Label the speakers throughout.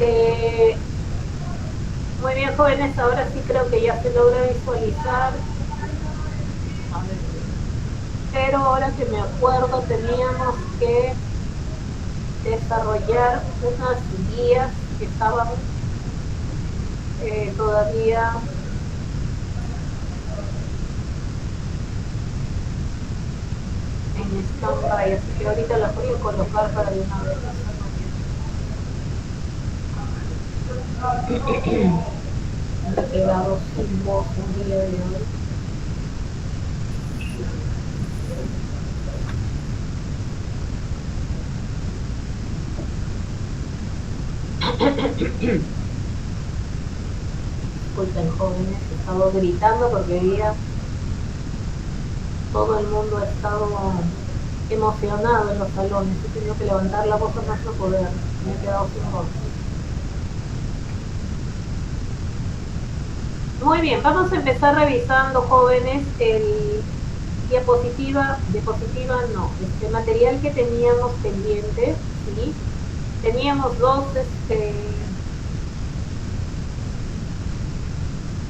Speaker 1: Eh, Muy bien, jóvenes, ahora sí creo que ya se logra visualizar. A ver, pero ahora que me acuerdo teníamos que desarrollar unas guías que estaban todavía en stand-by, así que ahorita las voy a colocar para de una vez hacerlo bien. Me he quedado sin voz un día de hoy. Disculpen, jóvenes, he estado gritando porque había todo el mundo ha estado emocionado en los salones. He tenido que levantar la voz a más no poder. Me he quedado sin voz. Muy bien, vamos a empezar revisando, jóvenes, el diapositiva no, este material que teníamos pendiente, ¿sí? Teníamos dos,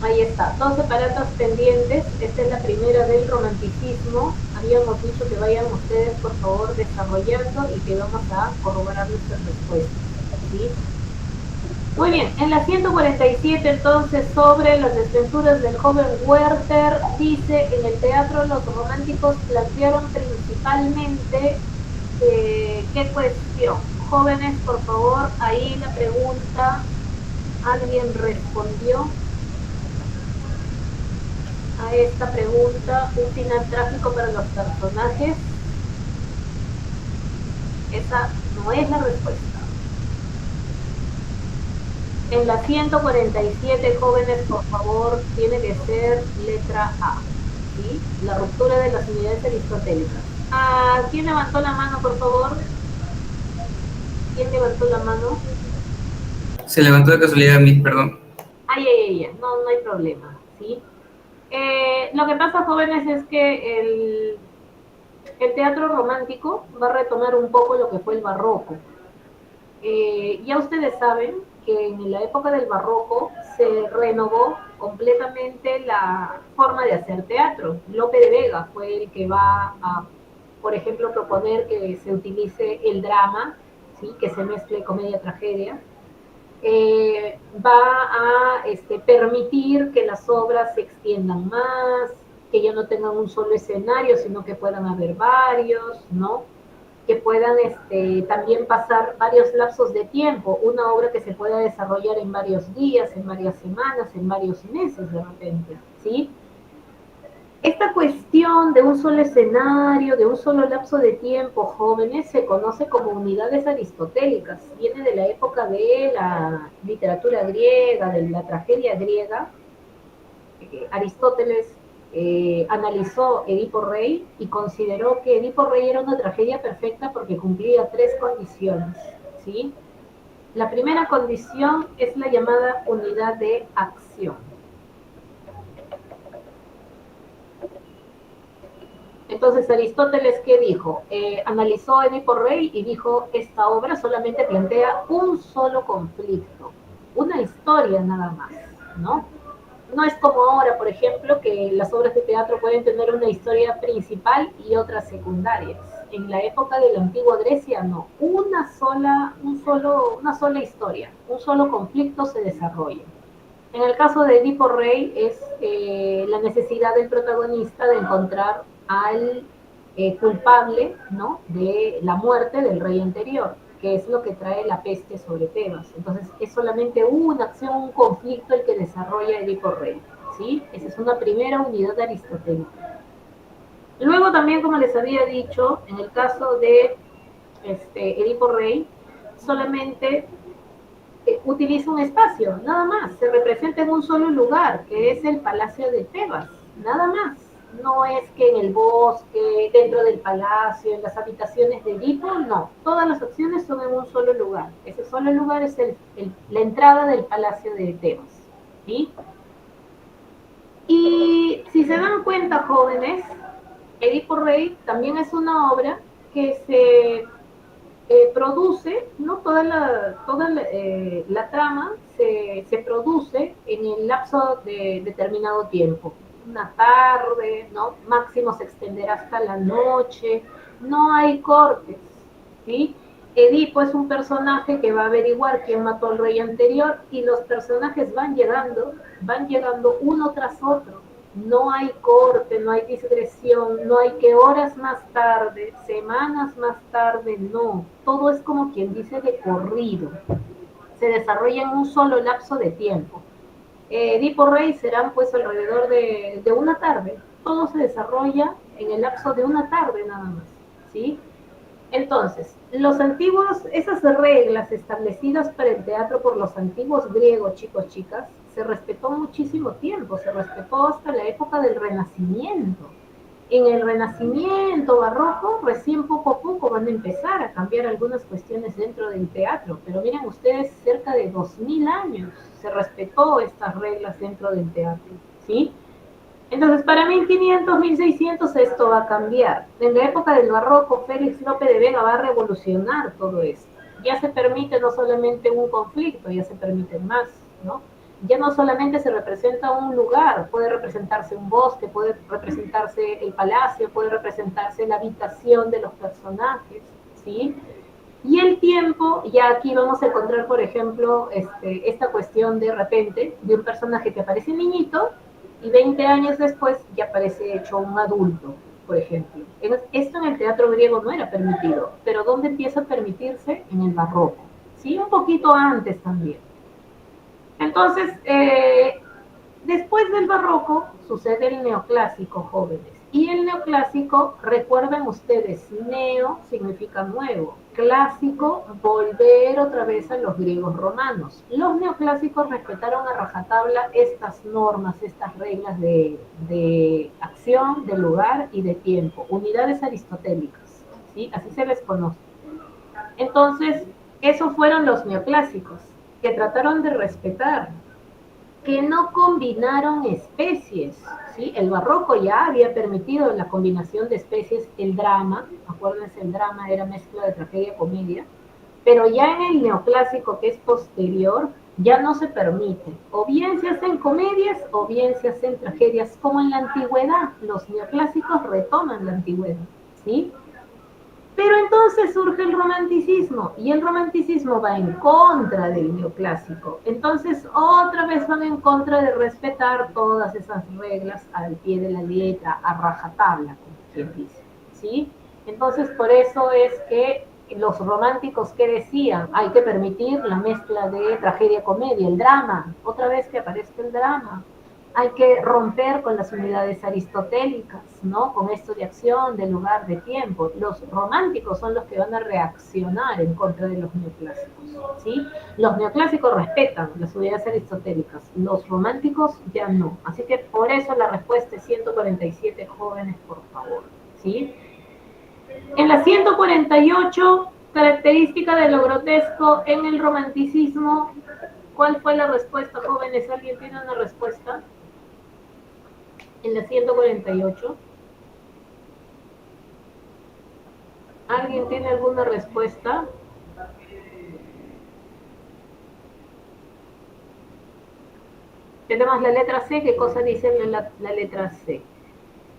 Speaker 1: ahí está, dos separatas pendientes. Esta es la primera del romanticismo. Habíamos dicho que vayan ustedes, por favor, desarrollando y que vamos a corroborar nuestras respuestas, ¿sí? Muy bien, en la 147 entonces sobre las desventuras del joven Werther, dice, en el teatro los románticos plantearon principalmente ¿qué cuestión? Jóvenes, por favor, ahí la pregunta, ¿alguien respondió a esta pregunta? ¿Un final trágico para los personajes? Esa no es la respuesta. En la 147, jóvenes, por favor, tiene que ser letra A, ¿sí? La ruptura de las unidades aristotélicas. ¿Quién levantó la mano, por favor? ¿Quién levantó la mano?
Speaker 2: Se levantó de casualidad, perdón.
Speaker 1: No, no hay problema, ¿sí? Lo que pasa, jóvenes, es que el teatro romántico va a retomar un poco lo que fue el barroco. Ya ustedes saben que en la época del barroco se renovó completamente la forma de hacer teatro. Lope de Vega fue el que va a, por ejemplo, proponer que se utilice el drama, ¿sí? Que se mezcle comedia-tragedia. Va a permitir que las obras se extiendan más, que ya no tengan un solo escenario, sino que puedan haber varios, ¿no? Que puedan también pasar varios lapsos de tiempo, una obra que se pueda desarrollar en varios días, en varias semanas, en varios meses de repente, ¿sí? Esta cuestión de un solo escenario, de un solo lapso de tiempo, jóvenes, se conoce como unidades aristotélicas. Viene de la época de la literatura griega, de la tragedia griega. Aristóteles analizó Edipo Rey y consideró que Edipo Rey era una tragedia perfecta porque cumplía tres condiciones, ¿sí? La primera condición es la llamada unidad de acción. Entonces Aristóteles, ¿qué dijo? Analizó Edipo Rey y dijo, esta obra solamente plantea un solo conflicto, una historia nada más, ¿no? No es como ahora, por ejemplo, que las obras de teatro pueden tener una historia principal y otras secundarias. En la época de la antigua Grecia, no. Una sola historia, un solo conflicto se desarrolla. En el caso de Edipo Rey es la necesidad del protagonista de encontrar al culpable, ¿no? De la muerte del rey anterior, que es lo que trae la peste sobre Tebas. Entonces es solamente una acción, un conflicto el que desarrolla Edipo Rey, ¿sí? Esa es una primera unidad aristotélica. Luego también, como les había dicho, en el caso de Edipo Rey, solamente utiliza un espacio, nada más, se representa en un solo lugar, que es el Palacio de Tebas, nada más. No es que en el bosque, dentro del palacio, en las habitaciones de Edipo, no. Todas las acciones son en un solo lugar. Ese solo lugar es la entrada del Palacio de Tebas, ¿sí? Y si se dan cuenta, jóvenes, Edipo Rey también es una obra que se produce, ¿no? La trama se produce en el lapso de determinado tiempo. Una tarde, ¿no? Máximo se extenderá hasta la noche, no hay cortes, ¿sí? Edipo es un personaje que va a averiguar quién mató al rey anterior y los personajes van llegando uno tras otro. No hay corte, no hay digresión, no hay que horas más tarde, semanas más tarde, no. Todo es como quien dice de corrido. Se desarrolla en un solo lapso de tiempo. Edipo Rey serán pues alrededor de una tarde. Todo se desarrolla en el lapso de una tarde nada más, ¿sí? Entonces, los antiguos, esas reglas establecidas para el teatro por los antiguos griegos, chicos, chicas, se respetó muchísimo tiempo, se respetó hasta la época del Renacimiento. En el Renacimiento barroco, recién poco a poco van a empezar a cambiar algunas cuestiones dentro del teatro, pero miren ustedes, cerca de 2000 años se respetó estas reglas dentro del teatro, ¿sí? Entonces, para 1500, 1600 esto va a cambiar. En la época del barroco, Félix Lope de Vega va a revolucionar todo esto. Ya se permite no solamente un conflicto, ya se permiten más, ¿no? Ya no solamente se representa un lugar, puede representarse un bosque, puede representarse el palacio, puede representarse la habitación de los personajes, ¿sí? Y el tiempo, ya aquí vamos a encontrar, por ejemplo, esta cuestión de repente de un personaje que aparece niñito y 20 años después ya aparece hecho un adulto, por ejemplo. Esto en el teatro griego no era permitido, pero ¿dónde empieza a permitirse? En el barroco, ¿sí? Un poquito antes también. Entonces, después del barroco sucede el neoclásico, jóvenes. Y el neoclásico, recuerden ustedes, neo significa nuevo, clásico, volver otra vez a los griegos romanos. Los neoclásicos respetaron a rajatabla estas normas, estas reglas de acción, de lugar y de tiempo, unidades aristotélicas, ¿sí? Así se les conoce. Entonces, esos fueron los neoclásicos, que trataron de respetar, que no combinaron especies, ¿sí? El barroco ya había permitido la combinación de especies, el drama, acuérdense, el drama era mezcla de tragedia-comedia, pero ya en el neoclásico, que es posterior, ya no se permite. O bien se hacen comedias o bien se hacen tragedias, como en la antigüedad. Los neoclásicos retoman la antigüedad, ¿sí? Pero entonces surge el romanticismo y el romanticismo va en contra del neoclásico. Entonces otra vez van en contra de respetar todas esas reglas al pie de la letra, a rajatabla, como quien dice, ¿sí? Entonces por eso es que los románticos que decían, hay que permitir la mezcla de tragedia-comedia, el drama, otra vez que aparezca el drama, hay que romper con las unidades aristotélicas, ¿no? Con esto de acción, de lugar, de tiempo. Los románticos son los que van a reaccionar en contra de los neoclásicos, ¿sí? Los neoclásicos respetan las unidades aristotélicas, los románticos ya no. Así que por eso la respuesta es 147 jóvenes, por favor, ¿sí? En la 148, característica de lo grotesco en el romanticismo, ¿cuál fue la respuesta, jóvenes? ¿Alguien tiene una respuesta? En la 148. ¿Alguien tiene alguna respuesta? Tenemos la letra C. ¿Qué cosa dice la letra C?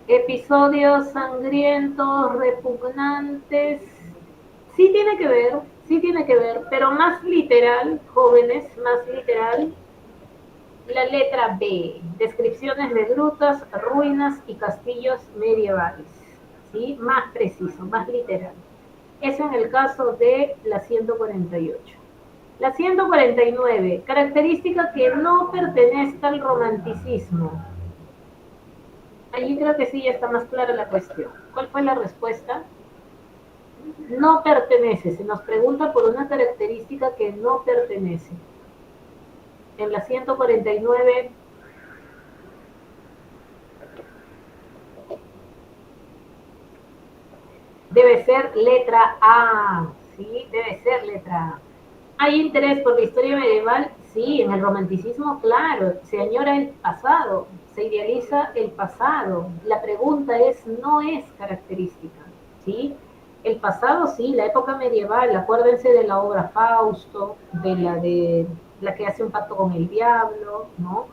Speaker 1: Episodios sangrientos, repugnantes. Sí tiene que ver, pero más literal, jóvenes, más literal. La letra B, descripciones de grutas, ruinas y castillos medievales, ¿sí? Más preciso, más literal. Eso en el caso de la 148. La 149, característica que no pertenezca al romanticismo. Allí creo que sí ya está más clara la cuestión. ¿Cuál fue la respuesta? No pertenece, se nos pregunta por una característica que no pertenece. En la 149, debe ser letra A, ¿sí? Debe ser letra A. ¿Hay interés por la historia medieval? Sí, en el romanticismo, claro, se añora el pasado, se idealiza el pasado. La pregunta es, no es característica, ¿sí? El pasado, sí, la época medieval, acuérdense de la obra Fausto, de la que hace un pacto con el diablo, ¿no?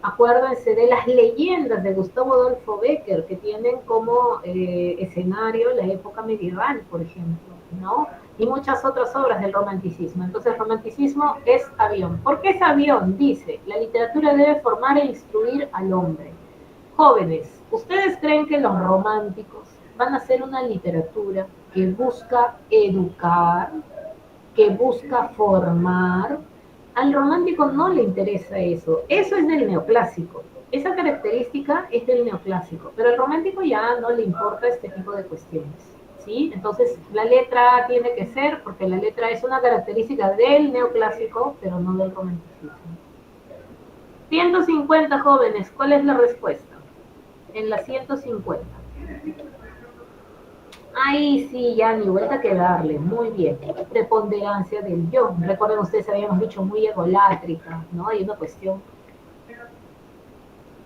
Speaker 1: Acuérdense de las leyendas de Gustavo Adolfo Bécquer, que tienen como escenario la época medieval, por ejemplo, ¿no? Y muchas otras obras del romanticismo. Entonces, el romanticismo es avión. ¿Por qué es avión? Dice, la literatura debe formar e instruir al hombre. Jóvenes, ¿ustedes creen que los románticos van a hacer una literatura que busca educar, que busca formar? Al romántico no le interesa eso. Eso es del neoclásico. Esa característica es del neoclásico, pero al romántico ya no le importa este tipo de cuestiones. ¿Sí? Entonces, la letra tiene que ser, porque la letra es una característica del neoclásico, pero no del romanticismo. 150 jóvenes, ¿cuál es la respuesta? En la 150. Ahí sí, ya ni vuelta que darle, muy bien. Preponderancia del yo. Recuerden ustedes, habíamos dicho muy egolátrica, ¿no? Hay una cuestión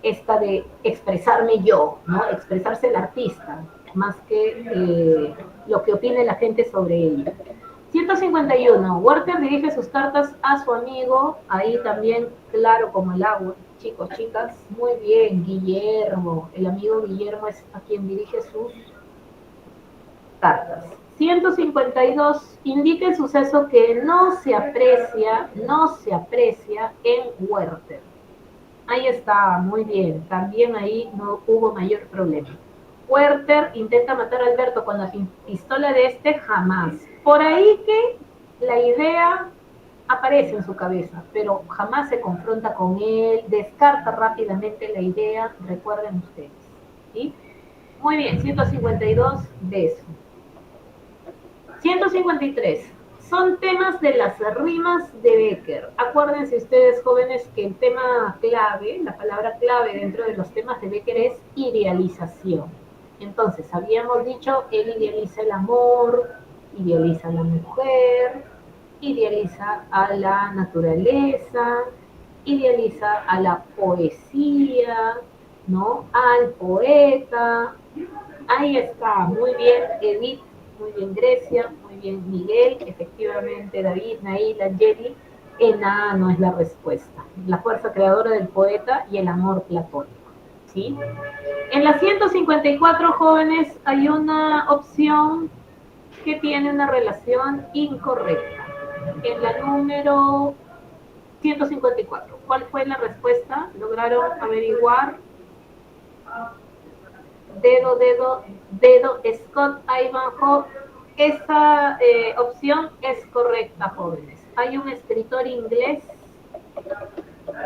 Speaker 1: esta de expresarme yo, ¿no? Expresarse el artista, más que lo que opine la gente sobre ella. 151. Werther dirige sus cartas a su amigo, ahí también claro como el agua. Chicos, chicas, muy bien, Guillermo. El amigo Guillermo es a quien dirige sus cartas. 152. Indica el suceso que no se aprecia en Werther. Ahí está, muy bien. También ahí no hubo mayor problema. Werther intenta matar a Alberto con la pistola de este, jamás. Por ahí que la idea aparece en su cabeza, pero jamás se confronta con él, descarta rápidamente la idea, recuerden ustedes. ¿Sí? Muy bien, 152 de eso. 153. Son temas de las rimas de Bécquer. Acuérdense ustedes, jóvenes, que el tema clave, la palabra clave dentro de los temas de Bécquer es idealización. Entonces, habíamos dicho, él idealiza el amor, idealiza a la mujer, idealiza a la naturaleza, idealiza a la poesía, ¿no? Al poeta. Ahí está, muy bien, Edith, muy bien, Grecia, muy bien, Miguel, efectivamente, David, Nail, Angeli. Enano es la respuesta. La fuerza creadora del poeta y el amor platónico. ¿Sí? En las 154 jóvenes hay una opción que tiene una relación incorrecta. En la número 154, ¿cuál fue la respuesta? ¿Lograron averiguar? Dedo, dedo, dedo, Scott Ivanhoe. Esa opción es correcta, jóvenes. Hay un escritor inglés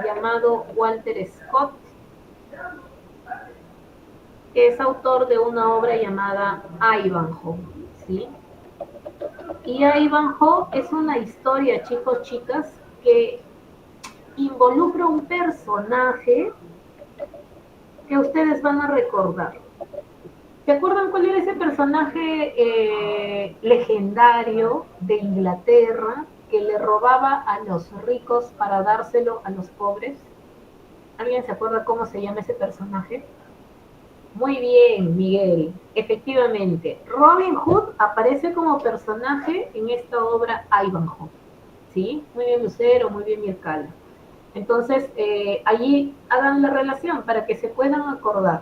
Speaker 1: llamado Walter Scott, que es autor de una obra llamada Ivanhoe, ¿sí? Y Ivanhoe es una historia, chicos, chicas, que involucra un personaje que ustedes van a recordar. ¿Se acuerdan cuál era ese personaje legendario de Inglaterra que le robaba a los ricos para dárselo a los pobres? ¿Alguien se acuerda cómo se llama ese personaje? Muy bien, Miguel. Efectivamente, Robin Hood aparece como personaje en esta obra Ivanhoe. ¿Sí? Muy bien, Lucero, muy bien, Mircala. Entonces, allí hagan la relación para que se puedan acordar.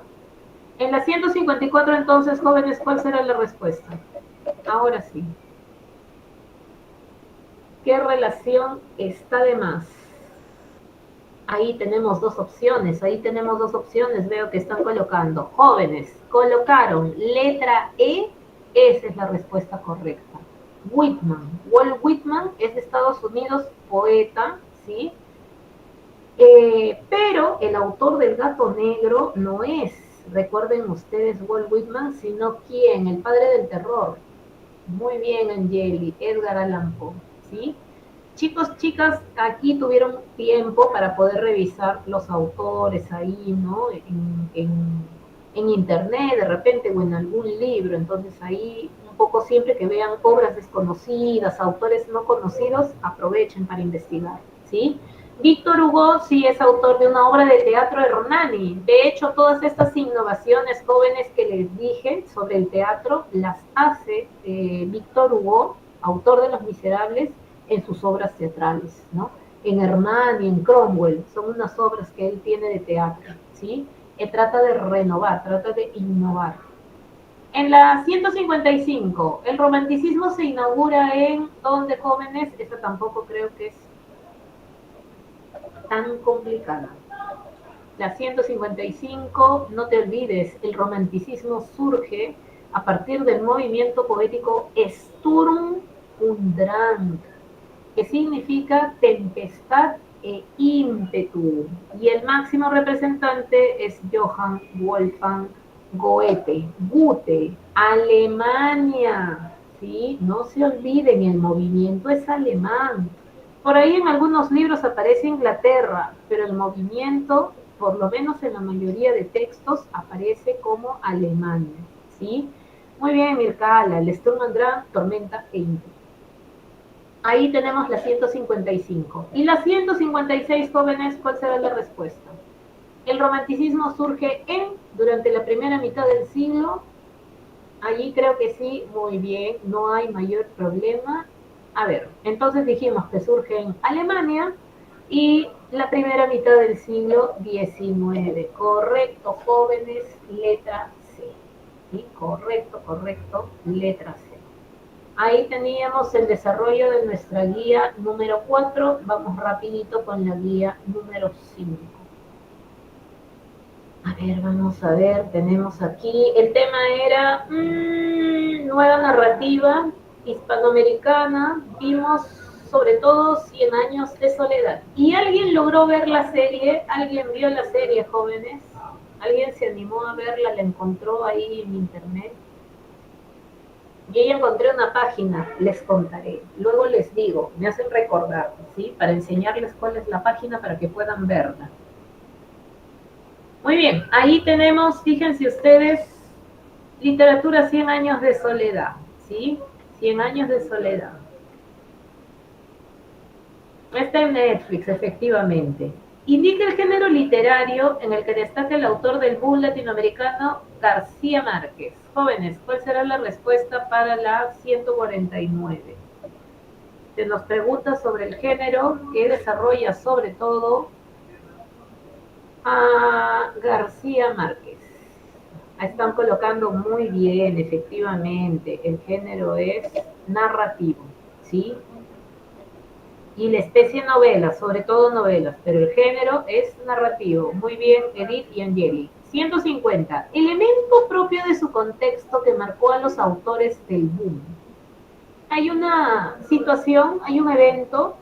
Speaker 1: En la 154, entonces, jóvenes, ¿cuál será la respuesta? Ahora sí. ¿Qué relación está de más? Ahí tenemos dos opciones, veo que están colocando. Jóvenes, colocaron letra E, esa es la respuesta correcta. Whitman, Walt Whitman es de Estados Unidos, poeta, ¿sí? Pero el autor del Gato Negro no es, recuerden ustedes, Walt Whitman, sino quién, el padre del terror. Muy bien, Angeli, Edgar Allan Poe, ¿sí? Chicos, chicas, aquí tuvieron tiempo para poder revisar los autores ahí, ¿no? En internet, de repente, o en algún libro. Entonces ahí, un poco siempre que vean obras desconocidas, autores no conocidos, aprovechen para investigar, ¿sí? Víctor Hugo sí es autor de una obra de teatro Hernani. De hecho, todas estas innovaciones jóvenes que les dije sobre el teatro las hace Víctor Hugo, autor de Los Miserables, en sus obras teatrales, ¿no? En Hernani, en Cromwell, son unas obras que él tiene de teatro, ¿sí? Trata de renovar, trata de innovar. En la 155, el romanticismo se inaugura en ¿dónde, jóvenes? Esa tampoco creo que es tan complicada. La 155, no te olvides, el romanticismo surge a partir del movimiento poético Sturm und Drang, que significa tempestad e ímpetu. Y el máximo representante es Johann Wolfgang Goethe, Goethe, Alemania. ¿Sí? No se olviden, el movimiento es alemán. Por ahí en algunos libros aparece Inglaterra, pero el movimiento, por lo menos en la mayoría de textos, aparece como Alemania. ¿Sí? Muy bien, Mircala, el Sturm und Drang, tormenta e ímpetu. Ahí tenemos la 155. Y la 156, jóvenes, ¿cuál será la respuesta? El romanticismo surge durante la primera mitad del siglo. Allí creo que sí, muy bien, no hay mayor problema. A ver, entonces dijimos que surge en Alemania y la primera mitad del siglo XIX. Correcto, jóvenes, letra C. ¿Sí? Correcto, correcto, letra C. Ahí teníamos el desarrollo de nuestra guía número 4. Vamos rapidito con la guía número 5. A ver, vamos a ver, tenemos aquí, el tema era nueva narrativa hispanoamericana. Vimos sobre todo 100 años de soledad. ¿Y alguien logró ver la serie? ¿Alguien vio la serie, jóvenes? ¿Alguien se animó a verla? ¿La encontró ahí en internet? Yo ya encontré una página, les contaré. Luego les digo, me hacen recordar, ¿sí? Para enseñarles cuál es la página para que puedan verla. Muy bien, ahí tenemos, fíjense ustedes, literatura 100 años de soledad, ¿sí? 100 años de soledad. Está en Netflix, efectivamente. Indica el género literario en el que destaca el autor del boom latinoamericano García Márquez. Jóvenes, ¿cuál será la respuesta para la 149? Se nos pregunta sobre el género que desarrolla sobre todo a García Márquez. Están colocando muy bien, efectivamente, el género es narrativo, ¿sí? Y la especie novelas, sobre todo novelas, pero el género es narrativo. Muy bien, Edith y Angeli. 150. Elemento propio de su contexto que marcó a los autores del boom. Hay una situación, hay un evento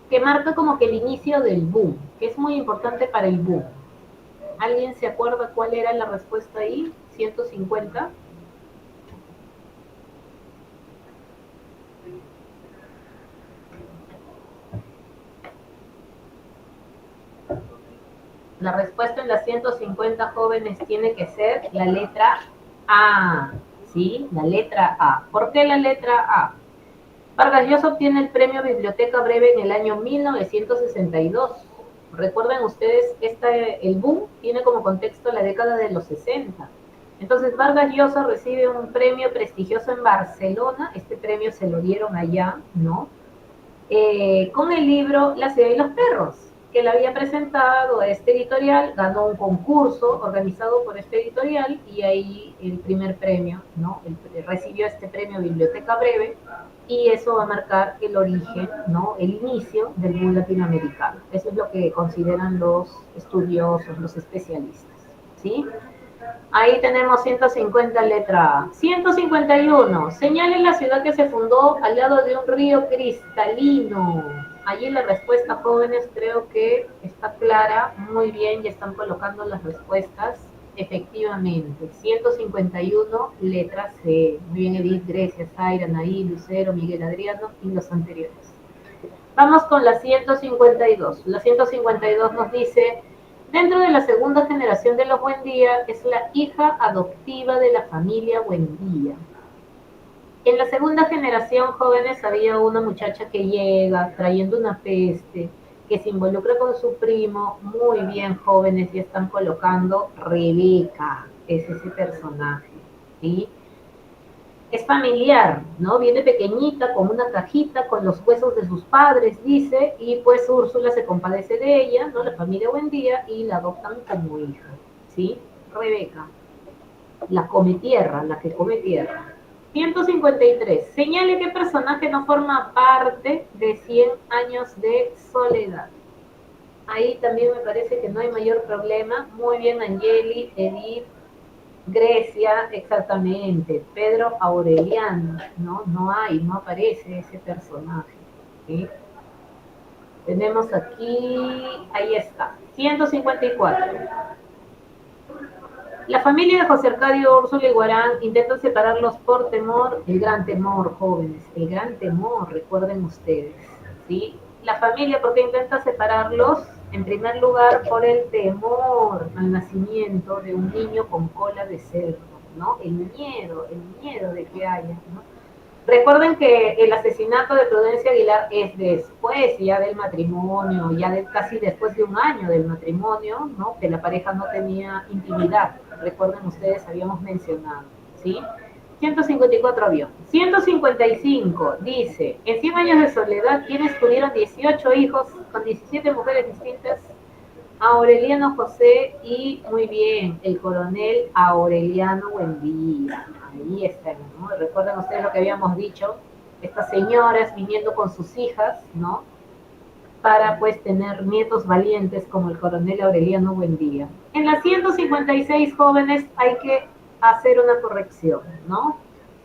Speaker 1: que marca como que el inicio del boom, que es muy importante para el boom. ¿Alguien se acuerda cuál era la respuesta ahí? 150. La respuesta en las 150, jóvenes, tiene que ser la letra A. ¿Sí? La letra A. ¿Por qué la letra A? Vargas Llosa obtiene el premio Biblioteca Breve en el año 1962. Recuerden ustedes, el boom tiene como contexto la década de los 60. Entonces Vargas Llosa recibe un premio prestigioso en Barcelona. Este premio se lo dieron allá, ¿no? Con el libro La ciudad y los perros, que le había presentado a este editorial, ganó un concurso organizado por este editorial y ahí el primer premio, ¿no? Recibió este premio Biblioteca Breve y eso va a marcar el origen, ¿no? El inicio del boom latinoamericano. Eso es lo que consideran los estudiosos, los especialistas, ¿sí? Ahí tenemos 150, letra A. 151. Señale la ciudad que se fundó al lado de un río cristalino. Allí la respuesta, jóvenes, creo que está clara. Muy bien, ya están colocando las respuestas. Efectivamente. 151, letra C. Muy bien, Edith, Grecia, Zaira, Naí, Lucero, Miguel Adriano y los anteriores. Vamos con la 152. La 152 nos dice: dentro de la segunda generación de los Buendía, es la hija adoptiva de la familia Buendía. En la segunda generación, jóvenes, había una muchacha que llega trayendo una peste que se involucra con su primo. Muy bien, jóvenes, ya están colocando Rebeca, es ese personaje, ¿sí? Es familiar, ¿no? Viene pequeñita, con una cajita, con los huesos de sus padres, dice, y pues Úrsula se compadece de ella, ¿no? La familia Buendía, y la adoptan como hija, ¿sí? Rebeca, la come tierra, la que come tierra. 153. Señale qué personaje no forma parte de 100 años de soledad. Ahí también me parece que no hay mayor problema. Muy bien, Angeli, Edith, Grecia, exactamente. Pedro Aureliano, ¿no? No hay, no aparece ese personaje. ¿Sí? Tenemos aquí, ahí está, 154. La familia de José Arcadio, Úrsula y Guarán intentan separarlos por temor, el gran temor, jóvenes, el gran temor, recuerden ustedes, ¿sí? La familia, ¿por qué intenta separarlos? En primer lugar, por el temor al nacimiento de un niño con cola de cerdo, ¿no? El miedo de que haya, ¿no? Recuerden que el asesinato de Prudencia Aguilar es después ya del matrimonio, ya casi después de un año del matrimonio, ¿no? Que la pareja no tenía intimidad. Recuerden ustedes, habíamos mencionado, ¿sí? 154 avión. 155 dice, en 100 años de soledad, quienes tuvieron 18 hijos con 17 mujeres distintas, Aureliano José y, muy bien, el coronel Aureliano Buendía. Ahí está, ¿no? Recuerdan ustedes lo que habíamos dicho, estas señoras viniendo con sus hijas, ¿no? Para pues tener nietos valientes como el coronel Aureliano Buendía. En las 156 jóvenes hay que hacer una corrección, ¿no?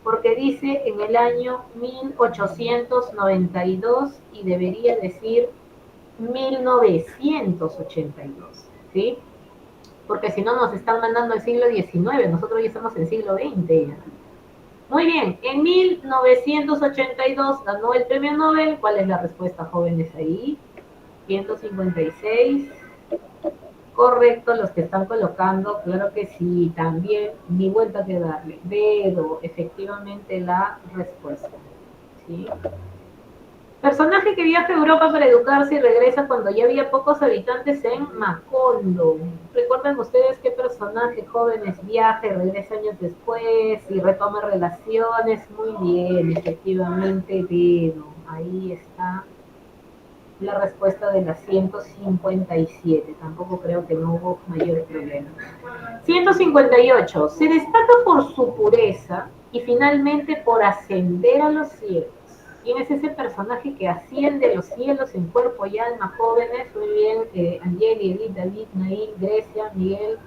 Speaker 1: Porque dice en el año 1892 y debería decir 1982, ¿sí? Porque si no nos están mandando al siglo XIX, nosotros ya estamos en siglo XX ya. Muy bien, en 1982 ganó el premio Nobel. ¿Cuál es la respuesta, jóvenes, ahí? 156. Correcto, los que están colocando, claro que sí, también, ni vuelta que darle. Dedo, efectivamente la respuesta, ¿sí? Personaje que viaja a Europa para educarse y regresa cuando ya había pocos habitantes en Macondo. ¿Recuerdan ustedes qué personaje, jóvenes, viaja y regresa años después y retoma relaciones? Muy bien, efectivamente, Dedo. Ahí está la respuesta de la 157. Tampoco creo que no hubo mayor problema. 158. Se destaca por su pureza y finalmente por ascender a los cielos. ¿Quién es ese personaje que asciende a los cielos en cuerpo y alma, jóvenes? Muy bien, Angeli, Edith, David, Nail, Grecia, Miguel.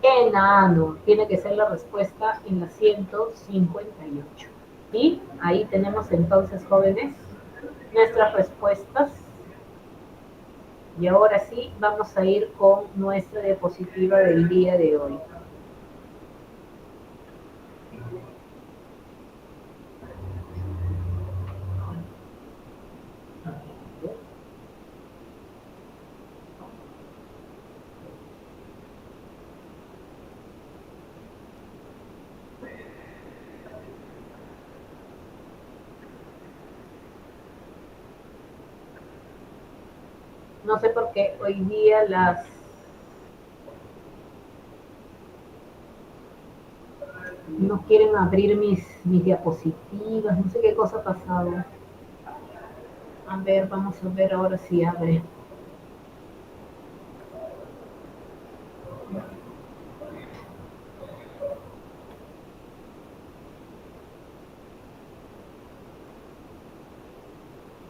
Speaker 1: Enano. Tiene que ser la respuesta en la 158. Y ahí tenemos entonces, jóvenes, nuestras respuestas. Y ahora sí, vamos a ir con nuestra diapositiva del día de hoy. No sé por qué hoy día no quieren abrir mis diapositivas, no sé qué cosa ha pasado. A ver, vamos a ver ahora si abre.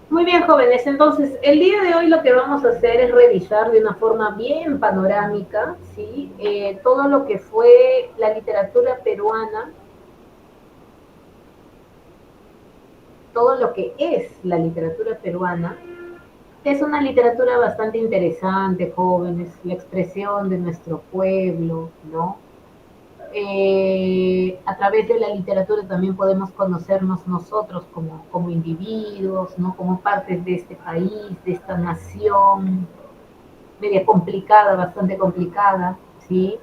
Speaker 1: Muy bien, jóvenes, entonces el día de hoy lo que vamos a hacer es revisar de una forma bien panorámica, ¿sí? Todo lo que fue la literatura peruana, todo lo que es la literatura peruana. Es una literatura bastante interesante, jóvenes, la expresión de nuestro pueblo, ¿no? A través de la literatura también podemos conocernos nosotros como individuos, ¿no? Como partes de este país, de esta nación, media complicada, bastante complicada, ¿sí?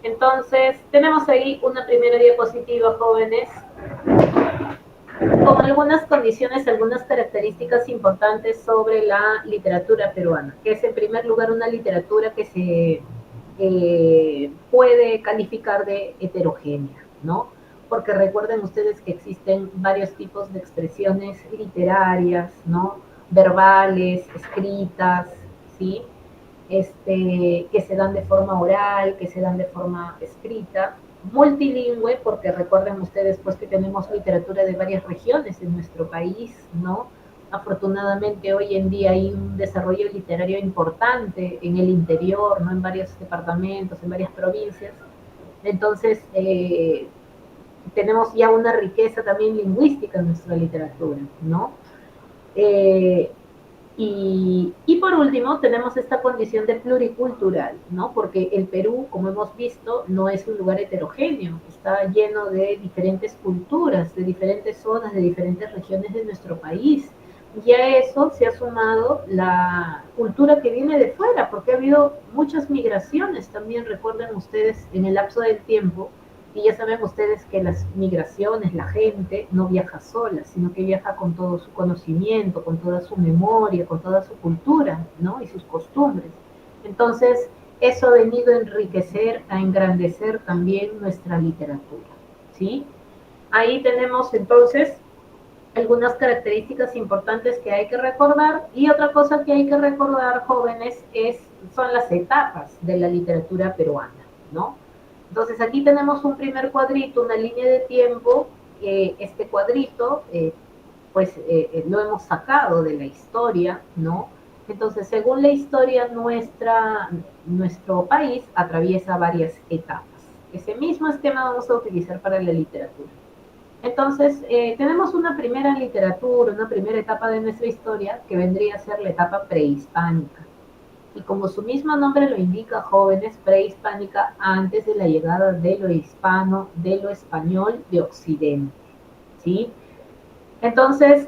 Speaker 1: Entonces, tenemos ahí una primera diapositiva, jóvenes. con algunas condiciones, algunas características importantes sobre la literatura peruana, que es en primer lugar una literatura que se puede calificar de heterogénea, ¿no? Porque recuerden ustedes que existen varios tipos de expresiones literarias, ¿no? Verbales, escritas, ¿sí? Que se dan de forma oral, que se dan de forma escrita, multilingüe, porque recuerden ustedes pues que tenemos literatura de varias regiones en nuestro país, ¿no? Afortunadamente hoy en día hay un desarrollo literario importante en el interior, ¿no? En varios departamentos, en varias provincias. Entonces, tenemos ya una riqueza también lingüística en nuestra literatura, ¿no? Eh, y por último, tenemos esta condición de pluricultural, ¿no? Porque el Perú, como hemos visto, no es un lugar heterogéneo, está lleno de diferentes culturas, de diferentes zonas, de diferentes regiones de nuestro país. Y a eso se ha sumado la cultura que viene de fuera, porque ha habido muchas migraciones también, recuerden ustedes, en el lapso del tiempo, y ya saben ustedes que las migraciones, la gente no viaja sola, sino que viaja con todo su conocimiento, con toda su memoria, con toda su cultura, ¿no? Y sus costumbres. Entonces, eso ha venido a enriquecer, a engrandecer también nuestra literatura, ¿sí? Ahí tenemos entonces algunas características importantes que hay que recordar y otra cosa que hay que recordar, jóvenes, son las etapas de la literatura peruana, ¿no? Entonces aquí tenemos un primer cuadrito, una línea de tiempo. Este cuadrito, lo hemos sacado de la historia, ¿no? Entonces, según la historia, nuestro país atraviesa varias etapas. Ese mismo esquema vamos a utilizar para la literatura. Entonces, tenemos una primera literatura, una primera etapa de nuestra historia que vendría a ser la etapa prehispánica. Y como su mismo nombre lo indica, jóvenes, prehispánica, antes de la llegada de lo hispano, de lo español de Occidente, ¿sí? Entonces,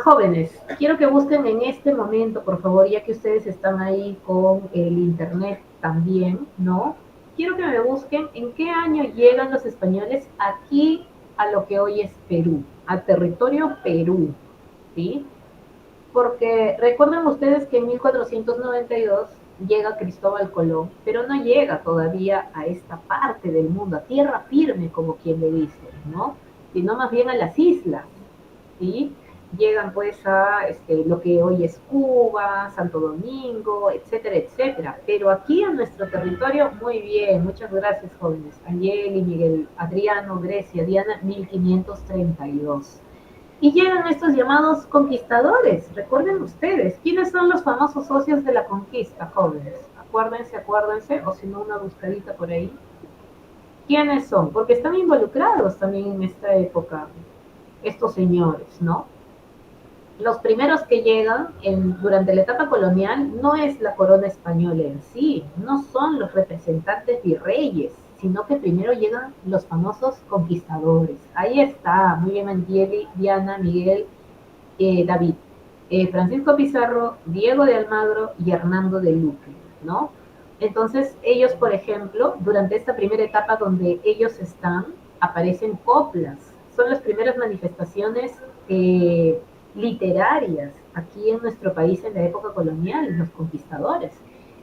Speaker 1: jóvenes, quiero que busquen en este momento, por favor, ya que ustedes están ahí con el internet también, ¿no? Quiero que me busquen en qué año llegan los españoles aquí a lo que hoy es Perú, al territorio Perú, ¿sí? Porque recuerden ustedes que en 1492 llega Cristóbal Colón, pero no llega todavía a esta parte del mundo, a tierra firme, como quien le dice, ¿no? Sino más bien a las islas, ¿sí? Llegan pues a lo que hoy es Cuba, Santo Domingo, etcétera, etcétera. Pero aquí en nuestro territorio, muy bien, muchas gracias jóvenes. Angel y Miguel Adriano, Grecia, Diana, 1532. Y llegan estos llamados conquistadores. Recuerden ustedes, ¿quiénes son los famosos socios de la conquista, jóvenes? Acuérdense, acuérdense, o si no, una buscadita por ahí. ¿Quiénes son? Porque están involucrados también en esta época estos señores, ¿no? Los primeros que llegan durante la etapa colonial no es la corona española en sí, no son los representantes virreyes, sino que primero llegan los famosos conquistadores. Ahí está, muy bien Angieli, Diana, Miguel, David, Francisco Pizarro, Diego de Almagro y Hernando de Luque, ¿no? Entonces ellos, por ejemplo, durante esta primera etapa donde ellos están, aparecen coplas, son las primeras manifestaciones literarias aquí en nuestro país en la época colonial, los conquistadores,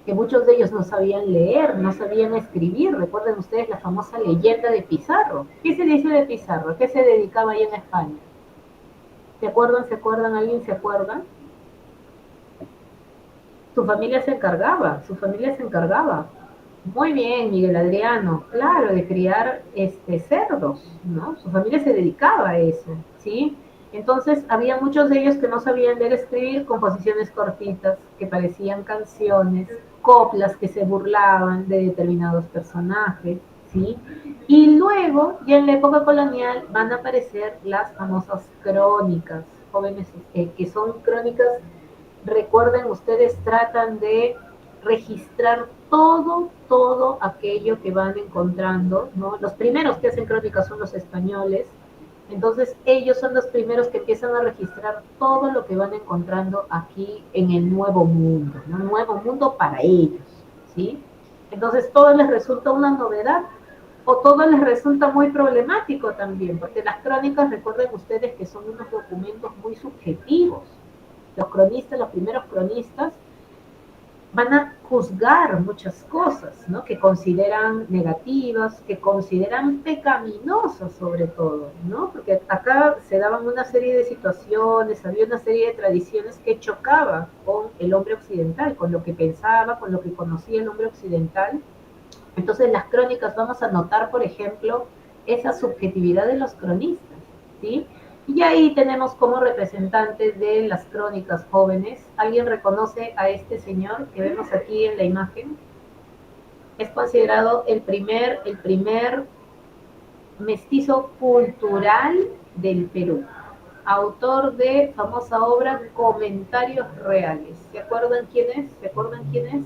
Speaker 1: que muchos de ellos no sabían leer, no sabían escribir. Recuerden ustedes la famosa leyenda de Pizarro. ¿Qué se dice de Pizarro? ¿A qué se dedicaba ahí en España? ¿Se acuerdan? ¿Se acuerdan? ¿Alguien se acuerda? Su familia se encargaba, su familia se encargaba. Muy bien, Miguel Adriano, claro, de criar cerdos, ¿no? Su familia se dedicaba a eso, ¿sí? Entonces, había muchos de ellos que no sabían leer escribir, composiciones cortitas que parecían canciones, coplas que se burlaban de determinados personajes, ¿sí? Y luego, ya en la época colonial, van a aparecer las famosas crónicas, jóvenes, que son crónicas. Recuerden, ustedes tratan de registrar todo aquello que van encontrando, ¿no? Los primeros que hacen crónicas son los españoles, entonces ellos son los primeros que empiezan a registrar todo lo que van encontrando aquí en el Nuevo Mundo, ¿no? Nuevo Mundo para ellos, ¿sí? Entonces todo les resulta una novedad, o todo les resulta muy problemático también, porque las crónicas, recuerden ustedes que son unos documentos muy subjetivos. Los cronistas, los primeros cronistas, van a juzgar muchas cosas, ¿no? Que consideran negativas, que consideran pecaminosas sobre todo, ¿no? Porque acá se daban una serie de situaciones, había una serie de tradiciones que chocaban con el hombre occidental, con lo que pensaba, con lo que conocía el hombre occidental. Entonces, en las crónicas vamos a notar, por ejemplo, esa subjetividad de los cronistas, ¿sí? Y ahí tenemos como representantes de las crónicas jóvenes, ¿alguien reconoce a este señor que vemos aquí en la imagen? Es considerado el primer mestizo cultural del Perú, autor de famosa obra Comentarios Reales. ¿Se acuerdan quién es? ¿Se acuerdan quién es?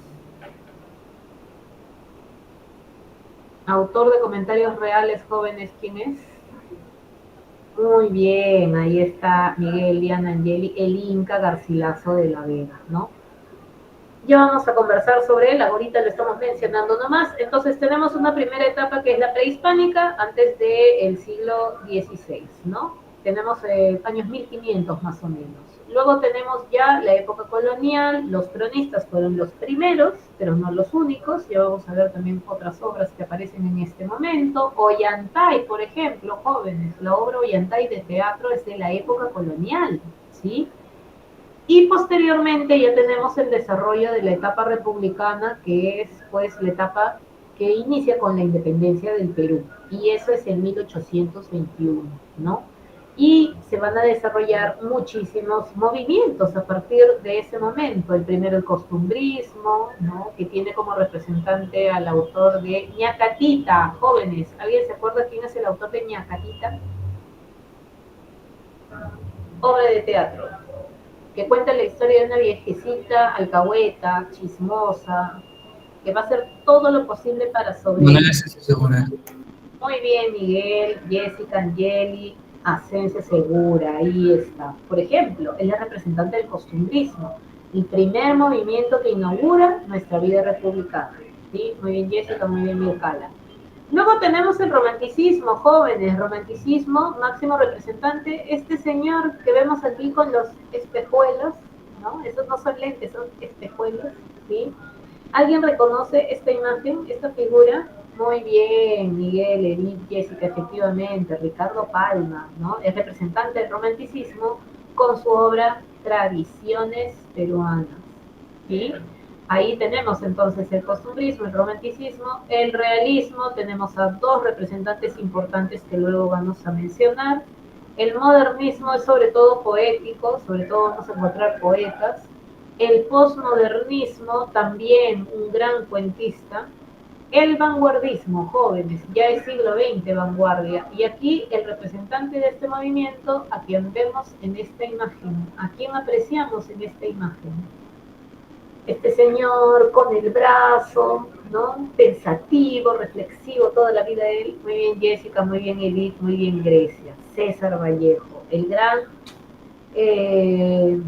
Speaker 1: Autor de Comentarios Reales Jóvenes, ¿quién es? Muy bien, ahí está Miguel Diana Angeli, el Inca Garcilaso de la Vega, ¿no? Ya vamos a conversar sobre él, ahorita lo estamos mencionando nomás. Entonces tenemos una primera etapa que es la prehispánica, antes del siglo XVI, ¿no? Tenemos años 1500 más o menos. Luego tenemos ya la época colonial, los cronistas fueron los primeros, pero no los únicos, ya vamos a ver también otras obras que aparecen en este momento. Ollantay, por ejemplo, jóvenes, la obra Ollantay de teatro es de la época colonial, ¿sí? Y posteriormente ya tenemos el desarrollo de la etapa republicana, que es pues la etapa que inicia con la independencia del Perú. Y eso es en 1821, ¿no? Y se van a desarrollar muchísimos movimientos a partir de ese momento. El primero, el costumbrismo, ¿no? Que tiene como representante al autor de Ñacatita, jóvenes. ¿Alguien se acuerda quién es el autor de Ñacatita? Obra de teatro que cuenta la historia de una viejecita alcahueta, chismosa, que va a hacer todo lo posible para
Speaker 2: Manuel
Speaker 1: sobrevivir.
Speaker 2: Asensio Segura.
Speaker 1: Muy bien, Miguel, Jessica, Angeli, Asensio Segura, ahí está. Por ejemplo, es la representante del costumbrismo, el primer movimiento que inaugura nuestra vida republicana. ¿Sí? Muy bien, Jessica, muy bien, Mircala. Luego tenemos el romanticismo, jóvenes, romanticismo, máximo representante, este señor que vemos aquí con los espejuelos, ¿no? Esos no son lentes, son espejuelos, ¿sí? ¿Alguien reconoce esta imagen, esta figura? Muy bien, Miguel, Edith, Jessica, efectivamente, Ricardo Palma, ¿no? Es representante del romanticismo con su obra Tradiciones Peruanas, ¿sí? Ahí tenemos entonces el costumbrismo, el romanticismo, el realismo, tenemos a dos representantes importantes que luego vamos a mencionar. El modernismo es sobre todo poético, sobre todo vamos a encontrar poetas. El posmodernismo, también un gran cuentista. El vanguardismo, jóvenes, ya es siglo XX vanguardia. Y aquí el representante de este movimiento, a quien vemos en esta imagen, a quien apreciamos en esta imagen. Este señor con el brazo, ¿no? Pensativo, reflexivo, toda la vida de él. Muy bien Jessica, muy bien Edith, muy bien Grecia. César Vallejo, el gran eh,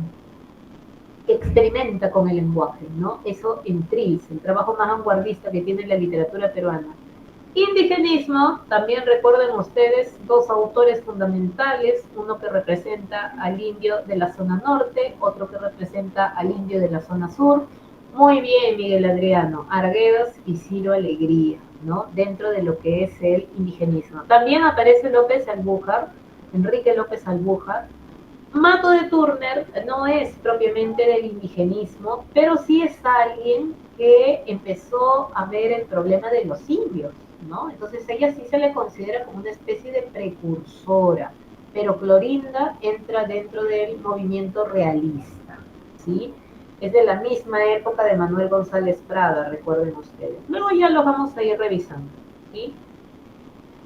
Speaker 1: experimenta con el lenguaje, ¿no? Eso en Trilce, el trabajo más vanguardista que tiene la literatura peruana. Indigenismo, también recuerden ustedes dos autores fundamentales, uno que representa al indio de la zona norte, otro que representa al indio de la zona sur. Muy bien, Miguel Adriano, Arguedas y Ciro Alegría, ¿no? Dentro de lo que es el indigenismo. También aparece López Albújar, Enrique López Albújar. Mato de Turner no es propiamente del indigenismo, pero sí es alguien que empezó a ver el problema de los indios, ¿no? Entonces ella sí se le considera como una especie de precursora, pero Clorinda entra dentro del movimiento realista, ¿sí? Es de la misma época de Manuel González Prada, recuerden ustedes. Luego ya lo vamos a ir revisando, ¿sí?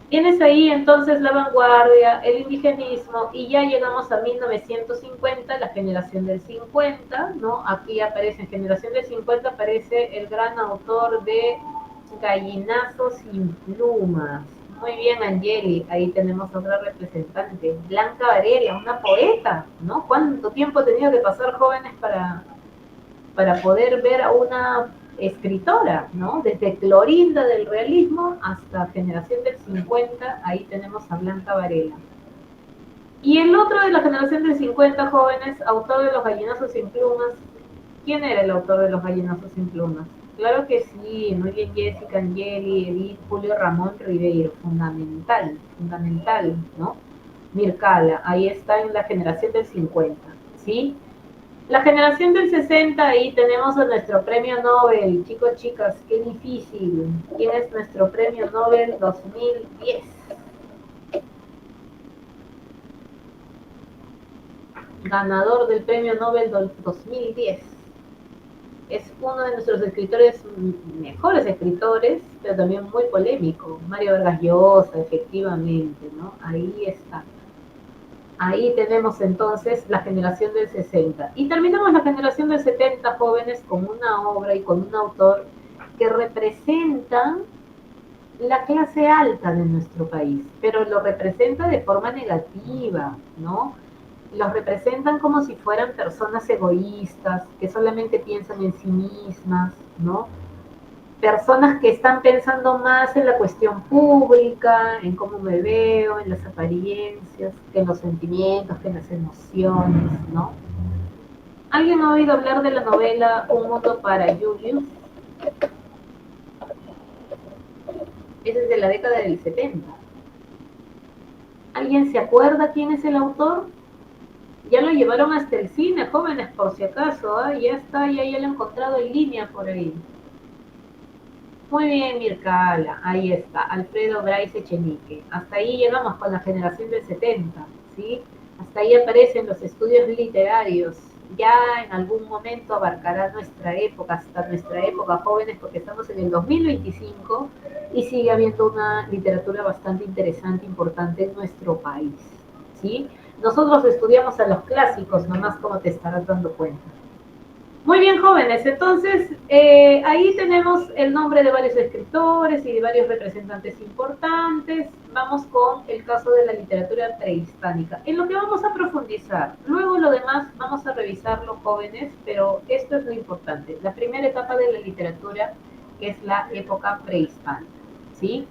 Speaker 1: Tienes ahí entonces la vanguardia, el indigenismo, y ya llegamos a 1950, la generación del 50, ¿no? Aquí aparece, en generación del 50 aparece el gran autor de Gallinazo sin plumas. Muy bien, Angeli, ahí tenemos otra representante. Blanca Varela, una poeta, ¿no? ¿Cuánto tiempo ha tenido que pasar jóvenes para poder ver a una escritora, ¿no? Desde Clorinda del realismo hasta generación del 50, ahí tenemos a Blanca Varela. Y el otro de la generación del 50, jóvenes, autor de Los gallinazos sin plumas. ¿Quién era el autor de Los gallinazos sin plumas? Claro que sí, muy bien, Jessica, Angeli, Edith, Julio Ramón Ribeiro, fundamental, fundamental, ¿no? Mircala, ahí está en la generación del 50, ¿sí? La generación del 60, ahí tenemos a nuestro premio Nobel. Chicos, chicas, qué difícil. ¿Quién es nuestro premio Nobel 2010? Ganador del premio Nobel 2010. Es uno de nuestros escritores, mejores escritores, pero también muy polémico. Mario Vargas Llosa, efectivamente, ¿no? Ahí está. Ahí tenemos entonces la generación del 60. Y terminamos la generación del 70, jóvenes, con una obra y con un autor que representan la clase alta de nuestro país, pero lo representa de forma negativa, ¿no? Los representan como si fueran personas egoístas, que solamente piensan en sí mismas, ¿no? Personas que están pensando más en la cuestión pública, en cómo me veo, en las apariencias, que en los sentimientos, que en las emociones, ¿no? ¿Alguien ha oído hablar de la novela Un mundo para Julius? Es desde la década del 70. ¿Alguien se acuerda quién es el autor? Ya lo llevaron hasta el cine, jóvenes, por si acaso, ¿eh? Ya está, ya lo he encontrado en línea por ahí. Muy bien, Mircala, ahí está, Alfredo Bryce Echenique. Hasta ahí llegamos con la generación del 70, ¿sí? Hasta ahí aparecen los estudios literarios. Ya en algún momento abarcará nuestra época, hasta nuestra época, jóvenes, porque estamos en el 2025 y sigue habiendo una literatura bastante interesante, importante en nuestro país, ¿sí? Nosotros estudiamos a los clásicos, nomás como te estarás dando cuenta. Muy bien, jóvenes. Entonces, ahí tenemos el nombre de varios escritores y de varios representantes importantes. Vamos con el caso de la literatura prehispánica, en lo que vamos a profundizar. Luego lo demás vamos a revisarlo, jóvenes, pero esto es lo importante. La primera etapa de la literatura es la época prehispánica, ¿sí?